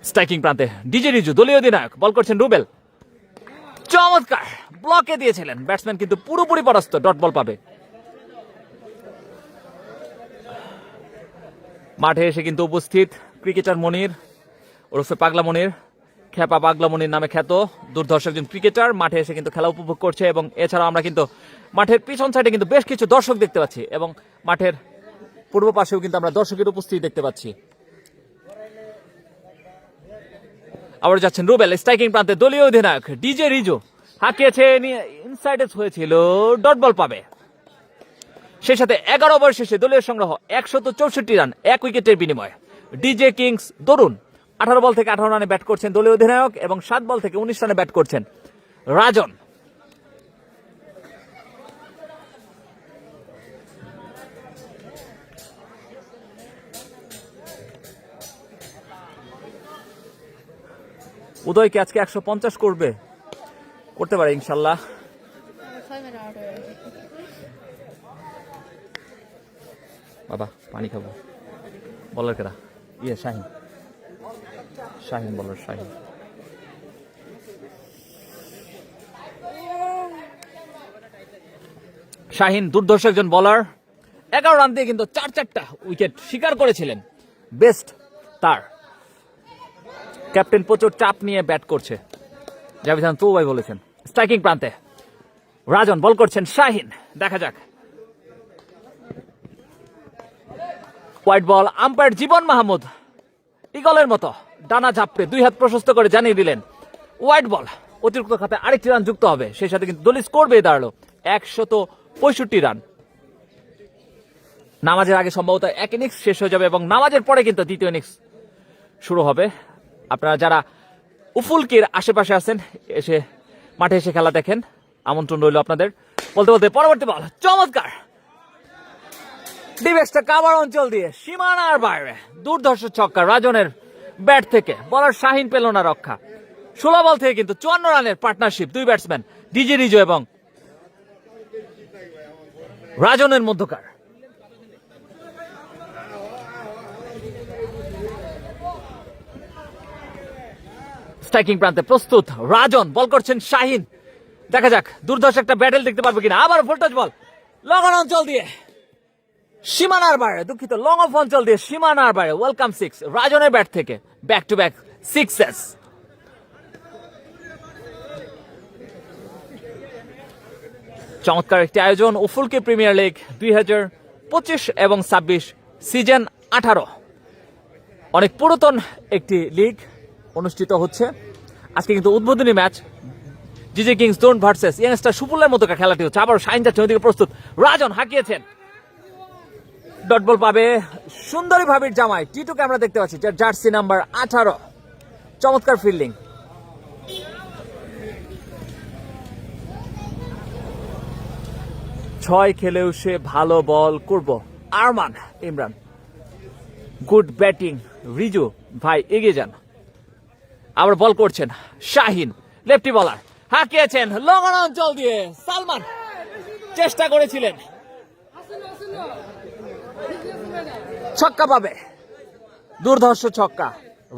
স্ট্রাইকিং প্রান্তে ডিজে রিজু, দলীয় অধিনায়ক, বল করছেন রুবেল, চমৎকার ব্লকে দিয়েছিলেন ব্যাটসম্যান কিন্তু পুরোপুরি পরাস্ত, ডট বল পাবে। মাঠে এসে কিন্তু উপস্থিত ক্রিকেটার মনির ওরফে পাগলা মনির, খেপা পাগলা মনির নামে খ্যাত দুর্ধর্ষ একজন ক্রিকেটার, মাঠে এসে কিন্তু খেলা উপভোগ করছে। এবং এছাড়াও আমরা কিন্তু মাঠের পিছন সাইডে কিন্তু বেশ কিছু দর্শক দেখতে পাচ্ছি, এবং মাঠের পূর্ব পাশেও কিন্তু আমরা দর্শকের উপস্থিতি দেখতে পাচ্ছি। আবার যাচ্ছেন রুবেল, স্ট্রাইকিং প্রান্তে দলীয় অধিনায়ক ডিজে রিজু, হাঁকিয়েছেন, ইনসাইডে হয়েছিল, ডট বল পাবে। সেই সাথে 11 ওভার শেষে দলীয় সংগ্রহ 164 রান 1 উইকেটের বিনিময়ে ডিজে কিংস তরুণ 18 বল থেকে 18 রানে ব্যাট করছেন দলীয় অধিনায়ক এবং 7 বল থেকে 19 রানে ব্যাট করছেন রাজন। উদয় কি আজকে 150 করতে পারে ইনশাল্লাহ। বাবা পানি খাবো। বলার কেরা শাহিন বলার শাহিন। শাহিন দুর্ধর্ষ একজন বলার, 11 রান দিয়ে কিন্তু 4-4টা উইকেট শিকার করেছিলেন। বেস্ট তার। ক্যাপ্টেন প্রচুর চাপ নিয়ে ব্যাট করছে, জাভেদ খান তো ভাই বলেছেন। স্ট্রাইকিং প্রান্তে রাজন বল করছেন শাহিন, দেখা যাক। হোয়াইট বল, আম্পায়ার জীবন মাহমুদ ইগলের মতো ডানা ঝাপড়ে 2 হাত প্রশস্ত করে জানিয়ে দিলেন হোয়াইট বল। অতিরিক্ত খাতে আরেকটি রান যুক্ত হবে, সেই সাথে কিন্তু দলীয় স্কোর বেয়ে দাঁড়ালো 165 রান। নামাজের আগে সম্ভবত এক ইনিংস শেষ হয়ে যাবে এবং নামাজের পরে কিন্তু দ্বিতীয় ইনিংস শুরু হবে। আপনারা যারা উফুলকির আশেপাশে আছেন মাঠে এসে খেলা দেখেন, আমন্ত্রণ রইল আপনাদের। বলতে বলতে পরবর্তী বল, চমৎকার ডিভেক্সটা কাভার অঞ্চল দিয়ে সীমানার বাইরে দুর্ধর্ষ ছক্কা রাজনের ব্যাট থেকে। বলার শাহিন পেল না রক্ষা। 16 বল থেকে কিন্তু 54 রানের পার্টনারশিপ 2 ব্যাটসম্যান ডিজে রিজো এবং রাজনের মধ্যকার। স্ট্রাইকিং প্রান্তে প্রস্তুত রাজন, বল করছেন শাহিন, দেখা যাক দুর্ধর্ষ একটা ব্যাটেল দেখতে পারবে কিনা। আবার ফুলটাচ বল লং অন অঞ্চল দিয়ে সীমানার বাইরে, দুঃখিত লং অফ অঞ্চল দিয়ে সীমানার বাইরে। ওয়েলকাম 6 রাজনের ব্যাট থেকে, ব্যাক টু ব্যাক 6s। চমৎকার একটি আয়োজন উফুলকি প্রিমিয়ার লিগ 2025 এবং 26 সিজন 18। অনেক পুরাতন একটি লিগ অনুষ্ঠিত হচ্ছে আজকে, কিন্তু উদ্বোধনী ম্যাচ জিজে কিংস তরুণ ভার্সেস ইয়াংস্টার সুপুলের মতো খেলাটি হচ্ছে। আবার শাহিন যাচ্ছে ওইদিকে, প্রস্তুত রাজন হাঁকিয়েছেন, ডট বল পাবে সুন্দরী ভাবির জামাই টিটুকে আমরা দেখতে পাচ্ছি, যার জার্সি নাম্বার 18। চমৎকার ফিল্ডিং। ছয় খেলেও সে ভালো বল করব। আরমান ইমরান, গুড ব্যাটিং রিজু ভাই, এগিয়ে যান। আবার বল করছেন শাহিন, লেফটি বলার, হাঁকিয়েছেন লং অন অঞ্চল দিয়ে। সালমান চেষ্টা করেছিলেন, ছক্কা পাবে, দুর্ধর্ষ ছক্কা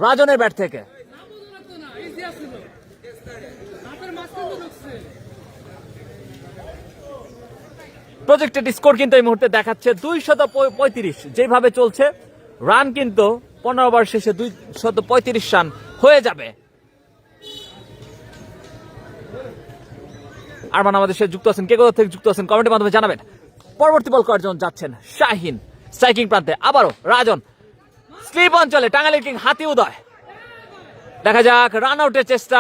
রাজনের ব্যাট থেকে। প্রজেক্টেড স্কোর কিন্তু এই মুহূর্তে দেখাচ্ছে 235। যেভাবে চলছে রান কিন্তু 15 ওভার শেষে 235 রান হয়ে যাবে। আরমান আমাদের সাথে যুক্ত আছেন, কে কোথা থেকে যুক্ত আছেন কমেন্টের মাধ্যমে জানাবেন। পরবর্তী বল করার জন্য যাচ্ছেন শাহিন, স্ট্রাইকিং প্রান্তে আবারও রাজন, স্লিপ অঞ্চলে টাঙ্গাইলের কিং হাতি উদয়, দেখা যাক রান আউটের চেষ্টা,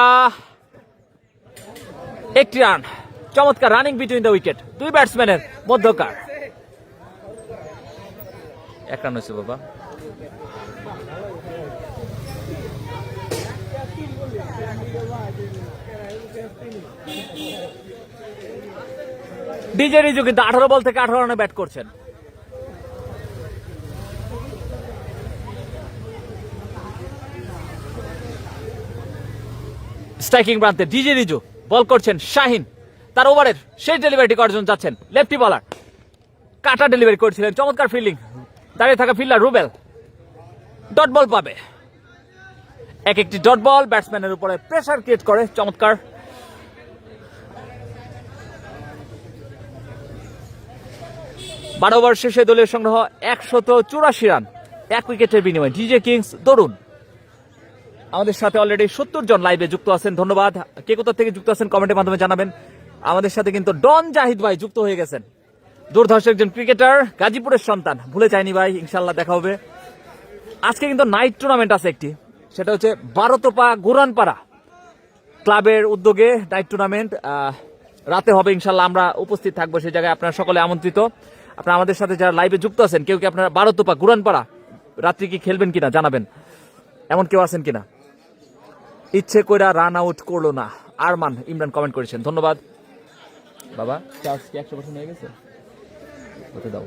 একটি রান। চমৎকার রানিং বিটুইন দ্য উইকেট, 2 ব্যাটসম্যানের মধ্যকার। 1 রান হয়েছে বাবা। ডিজে রিজু কিন্তু 18 বল থেকে 18 রানে ব্যাট করছেন। স্ট্রাইকিং প্রান্তে ডিজে রিজু, বল করছেন শাহিন, তার ওভারের শেষ ডেলিভারিটি করার জন্য যাচ্ছেন লেফটি বলার, কাটা ডেলিভারি করেছিলেন। চমৎকার ফিল্ডিং, দাঁড়িয়ে থাকা ফিল্ডার রুবেল ডট বল পাবে। একটি ডট বল ব্যাটসম্যানের উপরে প্রেসার ক্রিয়েট করে। চমৎকার। বারো ওভার শেষে দলীয় সংগ্রহ 184 রান 1 উইকেটের বিনিময়ে ডিজে কিংস তরুণ। আমাদের সাথে অলরেডি 70 জন লাইভে যুক্ত আছেন, ধন্যবাদ। কে কোথা থেকে যুক্ত আছেন কমেন্টের মাধ্যমে জানাবেন। আমাদের সাথে কিন্তু ডন জাহিদ ভাই যুক্ত হয়ে গেছেন, দুর্ধর্ষ একজন ক্রিকেটার, গাজীপুরের সন্তান, ভুলে যায়নি ভাই, ইনশাল্লাহ দেখা হবে। আজকে কিন্তু নাইট টুর্নামেন্ট আছে একটি, সেটা হচ্ছে বারোতোপা গুরানপাড়া ক্লাবের উদ্যোগে নাইট টুর্নামেন্ট রাতে হবে ইনশাল্লাহ। আমরা উপস্থিত থাকবো সেই জায়গায়, আপনারা সকলে আমন্ত্রিত। আপনারা আমাদের সাথে যারা লাইভে যুক্ত আছেন, কেউ কি আপনারা বারোতোপা গুরানপাড়া রাত্রি কি খেলবেন কিনা জানাবেন, এমন কেউ আছেন কিনা? ইচ্ছে কইরা রান আউট করলো না আরমান ইমরান কমেন্ট করেছেন, ধন্যবাদ বাবা। চার্জ কি 100% হয়ে গেছে? হতে দাও।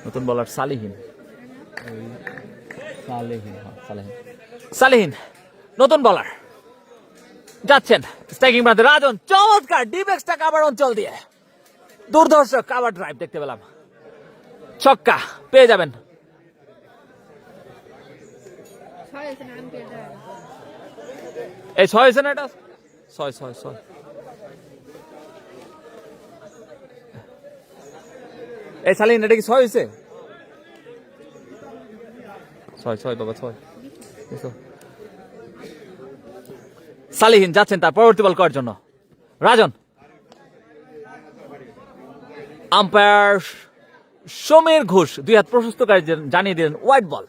নতুন বলার সালেহিন, সালেহিন নতুন বলার যাচ্ছেন স্ট্রাইকিং প্রান্তে। রাজন চমৎকার ডিপ এক্সট্রা কাভার অঞ্চল দিয়ে দুর্ধর্ষ কাভার ড্রাইভ দেখতে পেলাম, ছক্কা পেয়ে যাবেন। এই 6 হয়েছে না, এটা 6 এই সালিন, এটা কি 6 হয়েছে? 6 বাবা 6। সালিহিন যাচ্ছেন তার পরবর্তী বল করার জন্য। রাজন, আম্পায়ার সমীর ঘোষ 2 হাত প্রশস্তকারী জানিয়ে দিলেন হোয়াইট বল।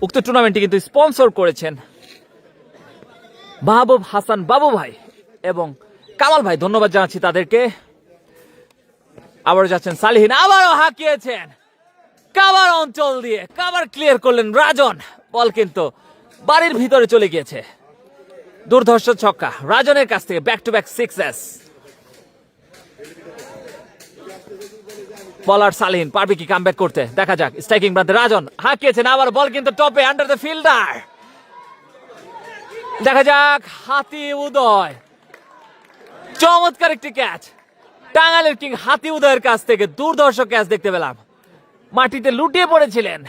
উক্ত টুর্নামেন্টটি কিন্তু স্পন্সর করেছেন মাহবুব হাসান বাবু ভাই এবং কামাল ভাই, ধন্যবাদ জানাচ্ছি তাদেরকে। আবারও যাচ্ছেন সালিহিন, আবারও হাঁকিয়েছেন কাভার অঞ্চল দিয়ে, কাভার ক্লিয়ার করলেন রাজন, বল কিন্তু বাড়ির ভিতরে চলে গিয়েছে। দুর্ধর্ষ ছক্কা রাজনের কাছ থেকে, ব্যাক টু ব্যাক 6s। বলার সালিহিন পারবে কি কামব্যাক করতে, দেখা যাক। স্ট্রাইকিং প্রান্তে রাজন হাঁকিয়েছেন, আবার বল কিন্তু টপে আন্ডার দ্য ফিল্ডার, দেখা যাক। হাতি উদয় চমৎকার একটি ক্যাচ, টাঙ্গাইলের কিং হাতি উদয়ের কাছ থেকে দুর্ধর্ষ ক্যাচ দেখতে পেলাম। মাটিতে লুটিয়ে পড়েছিলেন,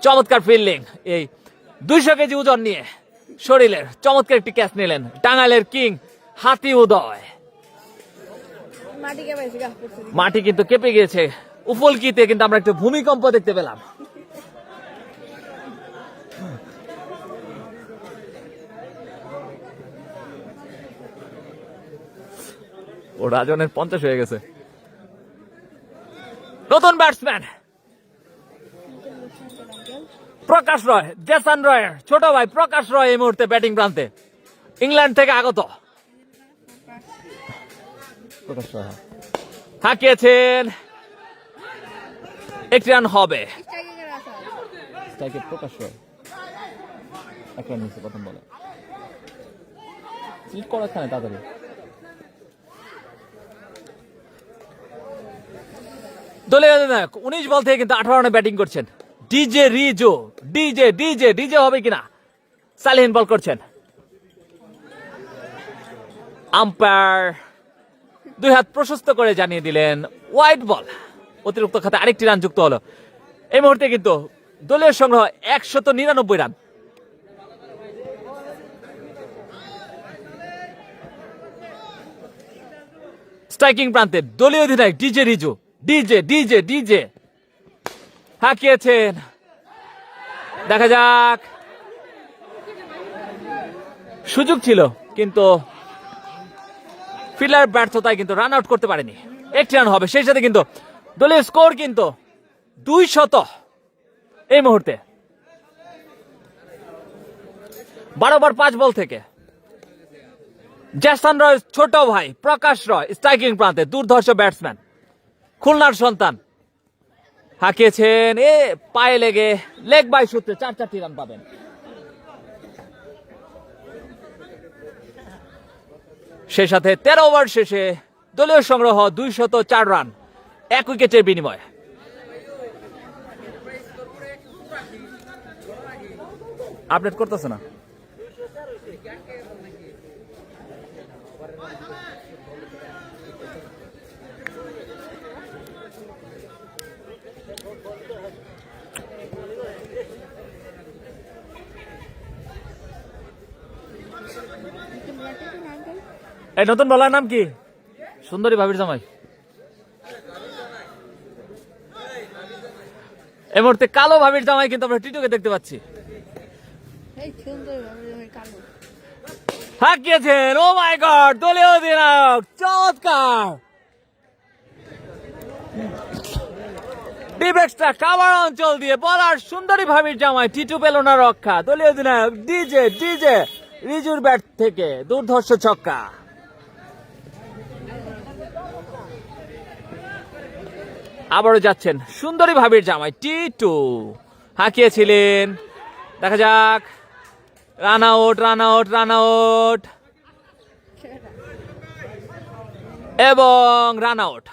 চমৎকার ফিল্ডিং, এই 200 কেজি ওজন নিয়ে শরীরের চমৎকার একটি ক্যাচ নিলেন টাঙ্গাইলের কিং হাতি উদয়। মাটি কিন্তু কেঁপে গিয়েছে, উফলকিতে কিন্তু আমরা একটু ভূমিকম্প দেখতে পেলাম। ও রাজনের 50 হয়ে গেছে। নতুন ব্যাটসম্যান প্রকাশ রয়, জেসন রয়ের ছোট ভাই প্রকাশ রয় এই মুহূর্তে ব্যাটিং প্রান্তে, ইংল্যান্ড থেকে আগত। প্রকাশ রয় হাঁকিয়েছেন, একটি রান হবে। প্রকাশ রয় এক রান নিচ্ছে প্রথম বলে, স্লিপ করা খানে তাড়াতাড়ি। দলীয় অধিনায়ক 19 বল থেকে কিন্তু 18 রানে ব্যাটিং করছেন ডিজে রিজো। ডিজে হবে কিনা? সালিহিন বল করছেন, আম্পায়ার 2 হাত প্রশস্ত করে জানিয়ে দিলেন হোয়াইট বল। অতিরিক্ত খাতে আরেকটি রান যুক্ত হলো। এই মুহূর্তে কিন্তু দলীয় সংগ্রহ 199 রান। স্ট্রাইকিং প্রান্তে দলীয় অধিনায়ক ডিজে রিজো, ডিজে হাঁকিয়েছেন, দেখা যাক। সুযোগ ছিল কিন্তু ফিল্ডার ব্যর্থতায় কিন্তু রান আউট করতে পারেনি। একটি রান হবে, সেই সাথে কিন্তু দলীয় স্কোর কিন্তু 200 এই মুহূর্তে। 12 ওভার 5 বল থেকে জেসন রয় ছোট ভাই প্রকাশ রয় স্ট্রাইকিং প্রান্তে, দুর্ধর্ষ ব্যাটসম্যান, খুলনার সন্তান, হাঁকিয়েছেন, এ পায়ে লেগে লেগ বাই সূত্রে 4টি রান পাবেন। সেই সাথে 13 ওভার শেষে দলীয় সংগ্রহ 204 রান, 1 উইকেটের বিনিময়ে। আপডেট করতেছে না। এই নতুন বলার নাম কি? সুন্দরী ভাবির জামাই। এই মুহূর্তে কালো ভাবির জামাই কিন্তু আমরা টিটুকে দেখতে পাচ্ছি। হাঁকিয়েছেন, ও মাই গড, দলীয় অধিনায়ক চমৎকার ডিপ এক্সট্রা কাভার অঞ্চল দিয়ে বলার সুন্দরী ভাবির জামাই, টিটু পেল না রক্ষা। দলীয় অধিনায়ক ডিজে রিজুর ব্যাট থেকে দুর্ধর্ষ ছক্কা। আবারও যাচ্ছেন সুন্দরী ভাবির জামাই টিটু, হাঁকিয়েছিলেন, দেখা যাক, run out, run out, run out এবং রান আউট।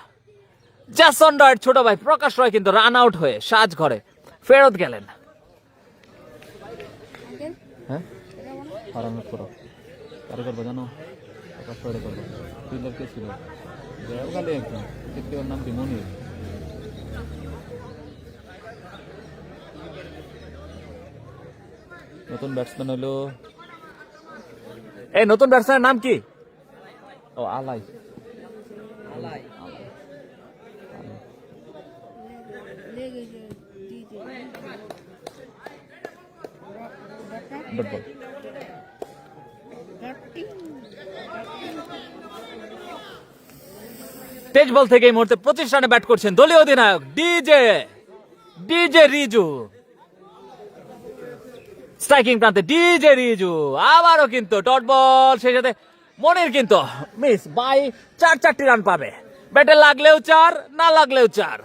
জ্যাসন রয়ের ছোট ভাই প্রকাশ রয় কিন্তু রান আউট হয়ে সাজঘরে ফেরত গেলেন। হ্যাঁ রান আউট করো, কারে করবো জানো? প্রকাশ রয় করবো। ফিল্ডার কে ছিল? একদম নাম কি মনির। নতুন ব্যাটসম্যান হলো, এই নতুন ব্যাটসম্যানের নাম কি? ও আলাই। তেজ বল থেকে এই মুহূর্তে 25 রানে ব্যাট করছেন দলীয় অধিনায়ক ডিজে রিজু। স্ট্রাইকিং প্রান্তে ডিজে রিজু, আবারও কিন্তু ডট বল, সেই সাথে মনির কিন্তু মিস বাই 4টি রান পাবে। ব্যাটে লাগলেও 4, না লাগলেও 4।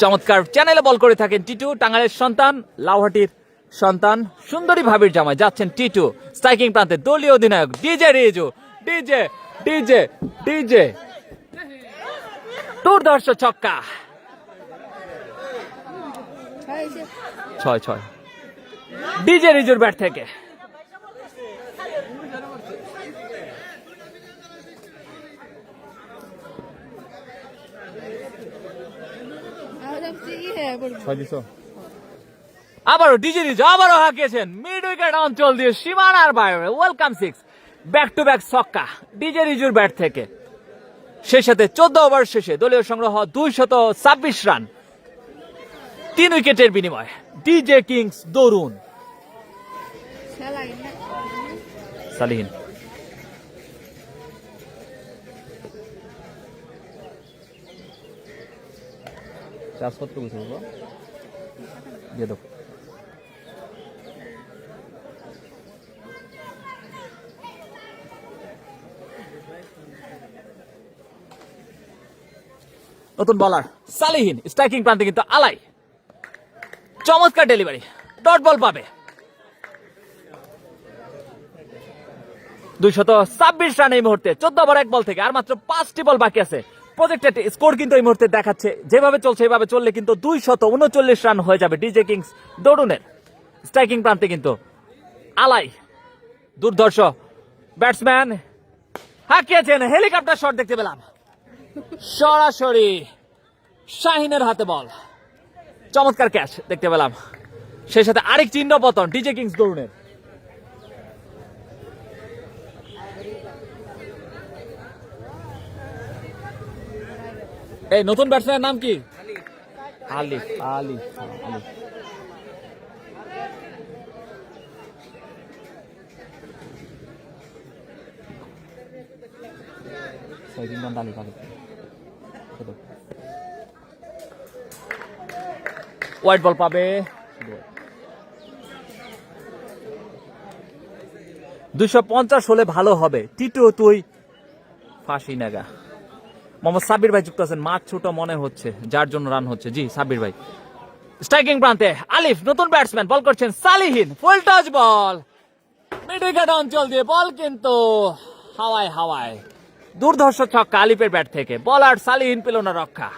চমৎকার চ্যানেলে বল করে থাকেন টিটু, টাঙ্গাইলের সন্তান, লাউহাটির সন্তান, সুন্দরী ভাবির জামাই। যাচ্ছেন টিটু, স্ট্রাইকিং প্রান্তে দলীয় অধিনায়ক DJ Riju. DJ DJ DJ দুর্ধর্ষ ছক্কা। 6 ডিজে রিজুর ব্যাট থেকে। আবারও ডিজে রিজু, আবারও হাঁকিয়েছেন মিড উইকেট অঞ্চল দিয়ে সীমানার বাইরে। ওয়েলকাম 6, ব্যাক টু ব্যাক ছক্কা ডিজে রিজুর ব্যাট থেকে। সেই সাথে 14 ওভার শেষে দলীয় সংগ্রহ 226 রান, 3 উইকেটের বিনিময়। ডিজে কিংস দরুন সালিহিন। দিয়ে দাও। নতুন বলার সালিহিন, স্ট্রাইকিং প্রান্তে কিন্তু আলাই। চমৎকার ডেলিভারি, ডট বল পাবে। 226 রান এই মুহূর্তে 14 ওভার 1 বল থেকে। আর মাত্র 5টি বল বাকি আছে। প্রজেক্টেড স্কোর কিন্তু এই মুহূর্তে দেখাচ্ছে যেভাবে চলছে এভাবে চললে কিন্তু 239 রান হয়ে যাবে ডিজে কিংস দরুনের। স্ট্রাইকিং প্রান্তে কিন্তু আলাই, দুর্ধর্ষ ব্যাটসম্যান, হাঁকিয়েছেন। হেলিকপ্টার শট দেখতে পেলাম, সরাসরি শাহিনের হাতে বল। চমৎকার ক্যাচ দেখতে পেলাম, সেই সাথে আরেক চিহ্ন পতন ডিজে কিংস দরুনের। এই নতুন ব্যাটসম্যানের নাম কি? আলিফ। আলিফ আলিফ হোয়াইট বল পাবে। 250 হলে ভালো হবে। টিটু তুই ফাঁসি নাগা। মোহাম্মদ সাব্বির ভাই যুক্ত আছেন, মাঠ ছোট মনে হচ্ছে যার জন্য রান হচ্ছে। জি সাব্বির ভাই। স্ট্রাইকিং প্রান্তে আলিফ, নতুন ব্যাটসম্যান, বল করছেন সালিহিন। ফুল টাচ বল, মিড উইকেট অঞ্চল দিয়ে বল কিন্তু হাওয়ায় হাওয়ায়। দুর্ধর্ষ ছক্কা আলিফের ব্যাট থেকে। বলার সালিহিন পেল না রক্ষা।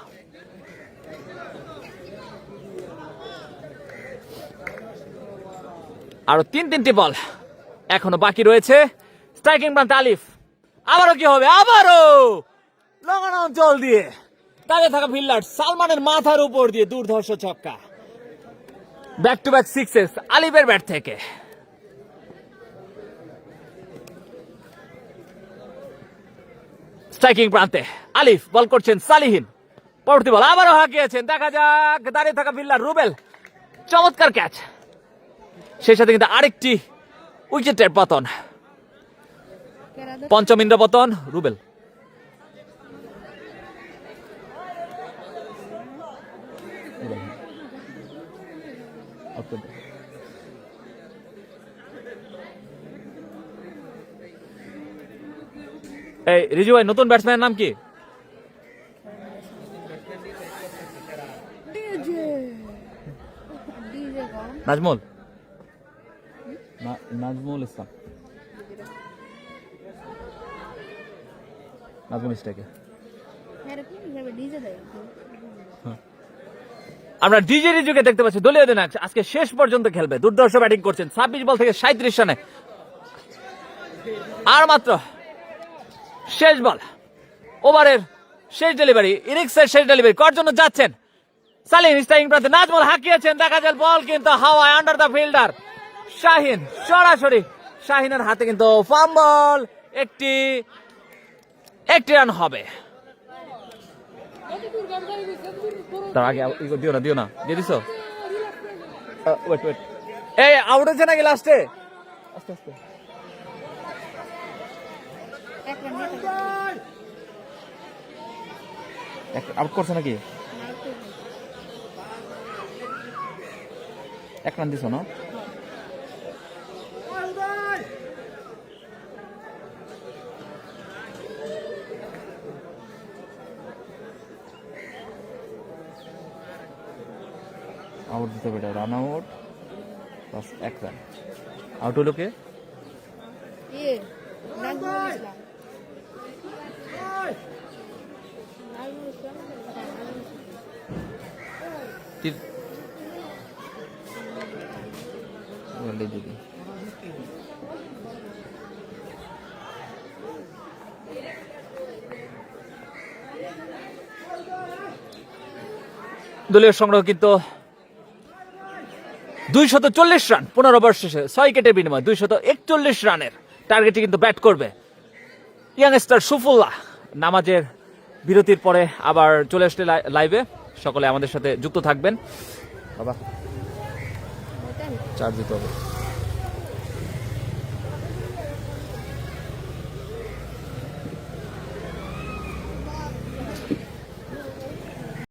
আরো 3টি বল এখনো বাকি রয়েছে। স্ট্রাইকিং প্রান্তে আলিফ, আবারও কি হবে? আবারও লঙ্ঘন অঞ্চল দিয়ে দাঁড়িয়ে থাকা ফিল্ডার সালমানের মাথার উপর দিয়ে দুর্ধর্ষ ছক্কা। ব্যাক টু ব্যাক 6 আলিফের ব্যাট থেকে। স্ট্রাইকিং প্রান্তে আলিফ, বল করছেন সালিহিন। পরবর্তী বল আবারও হাঁকিয়েছেন, দেখা যাক। দাঁড়িয়ে থাকা ফিল্ডার রুবেল, চমৎকার ক্যাচ। সেই সাথে কিন্তু আরেকটি উইকেটের পতন। পঞ্চম ইন্দ্র পতন রুবেল। এই রিজু ভাই, নতুন ব্যাটসম্যানের নাম কি? নাজমুল, নাজমুল ইসলাম, নাজমুল ইসলামকে আমরা ডিজে রিজুকে দেখতে পাচ্ছি দলীয় অধিনায়ক, আজকে শেষ পর্যন্ত খেলবে, দুর্ধর্ষ ব্যাটিং করছেন, 26 বল থেকে 37 রানে। আর মাত্র শেষ বল, ওভারের শেষ ডেলিভারি, ইনিংসের শেষ ডেলিভারি করার জন্য যাচ্ছেন সালিম। স্ট্রাইকিং প্রান্তে নাজমুল হাঁকিয়েছেন, দেখা যায় বল কিন্তু হাওয়ায়, আন্ডার দ্য ফিল্ডার শাহিন, সরাসরি শাহিনের হাতে কিন্তু ফাম্বল, একটি রান হবে। তার আগে দিও না দিয়ে দিছো, ওয়েট এই আউট হচ্ছে নাকি লাস্টে? আস্তে আস্তে আউট করছে নাকি? এক রান দিছো না? আউট দিতে হবে, run out plus 1 run. Out হলো কে? দলীয় সংগ্রহ কিন্তু 240 রান 15 ওভার শেষে 6 উইকেটের বিনিময়ে 241 রানের টার্গেটে কিন্তু ব্যাট করবে ইয়াংস্টার সুফুল্লাহ। নামাজের বিরতির পরে আবার চলে আসলে লাইভে, সকলে আমাদের সাথে যুক্ত থাকবেন। বাবা চার্জ দিতে হবে।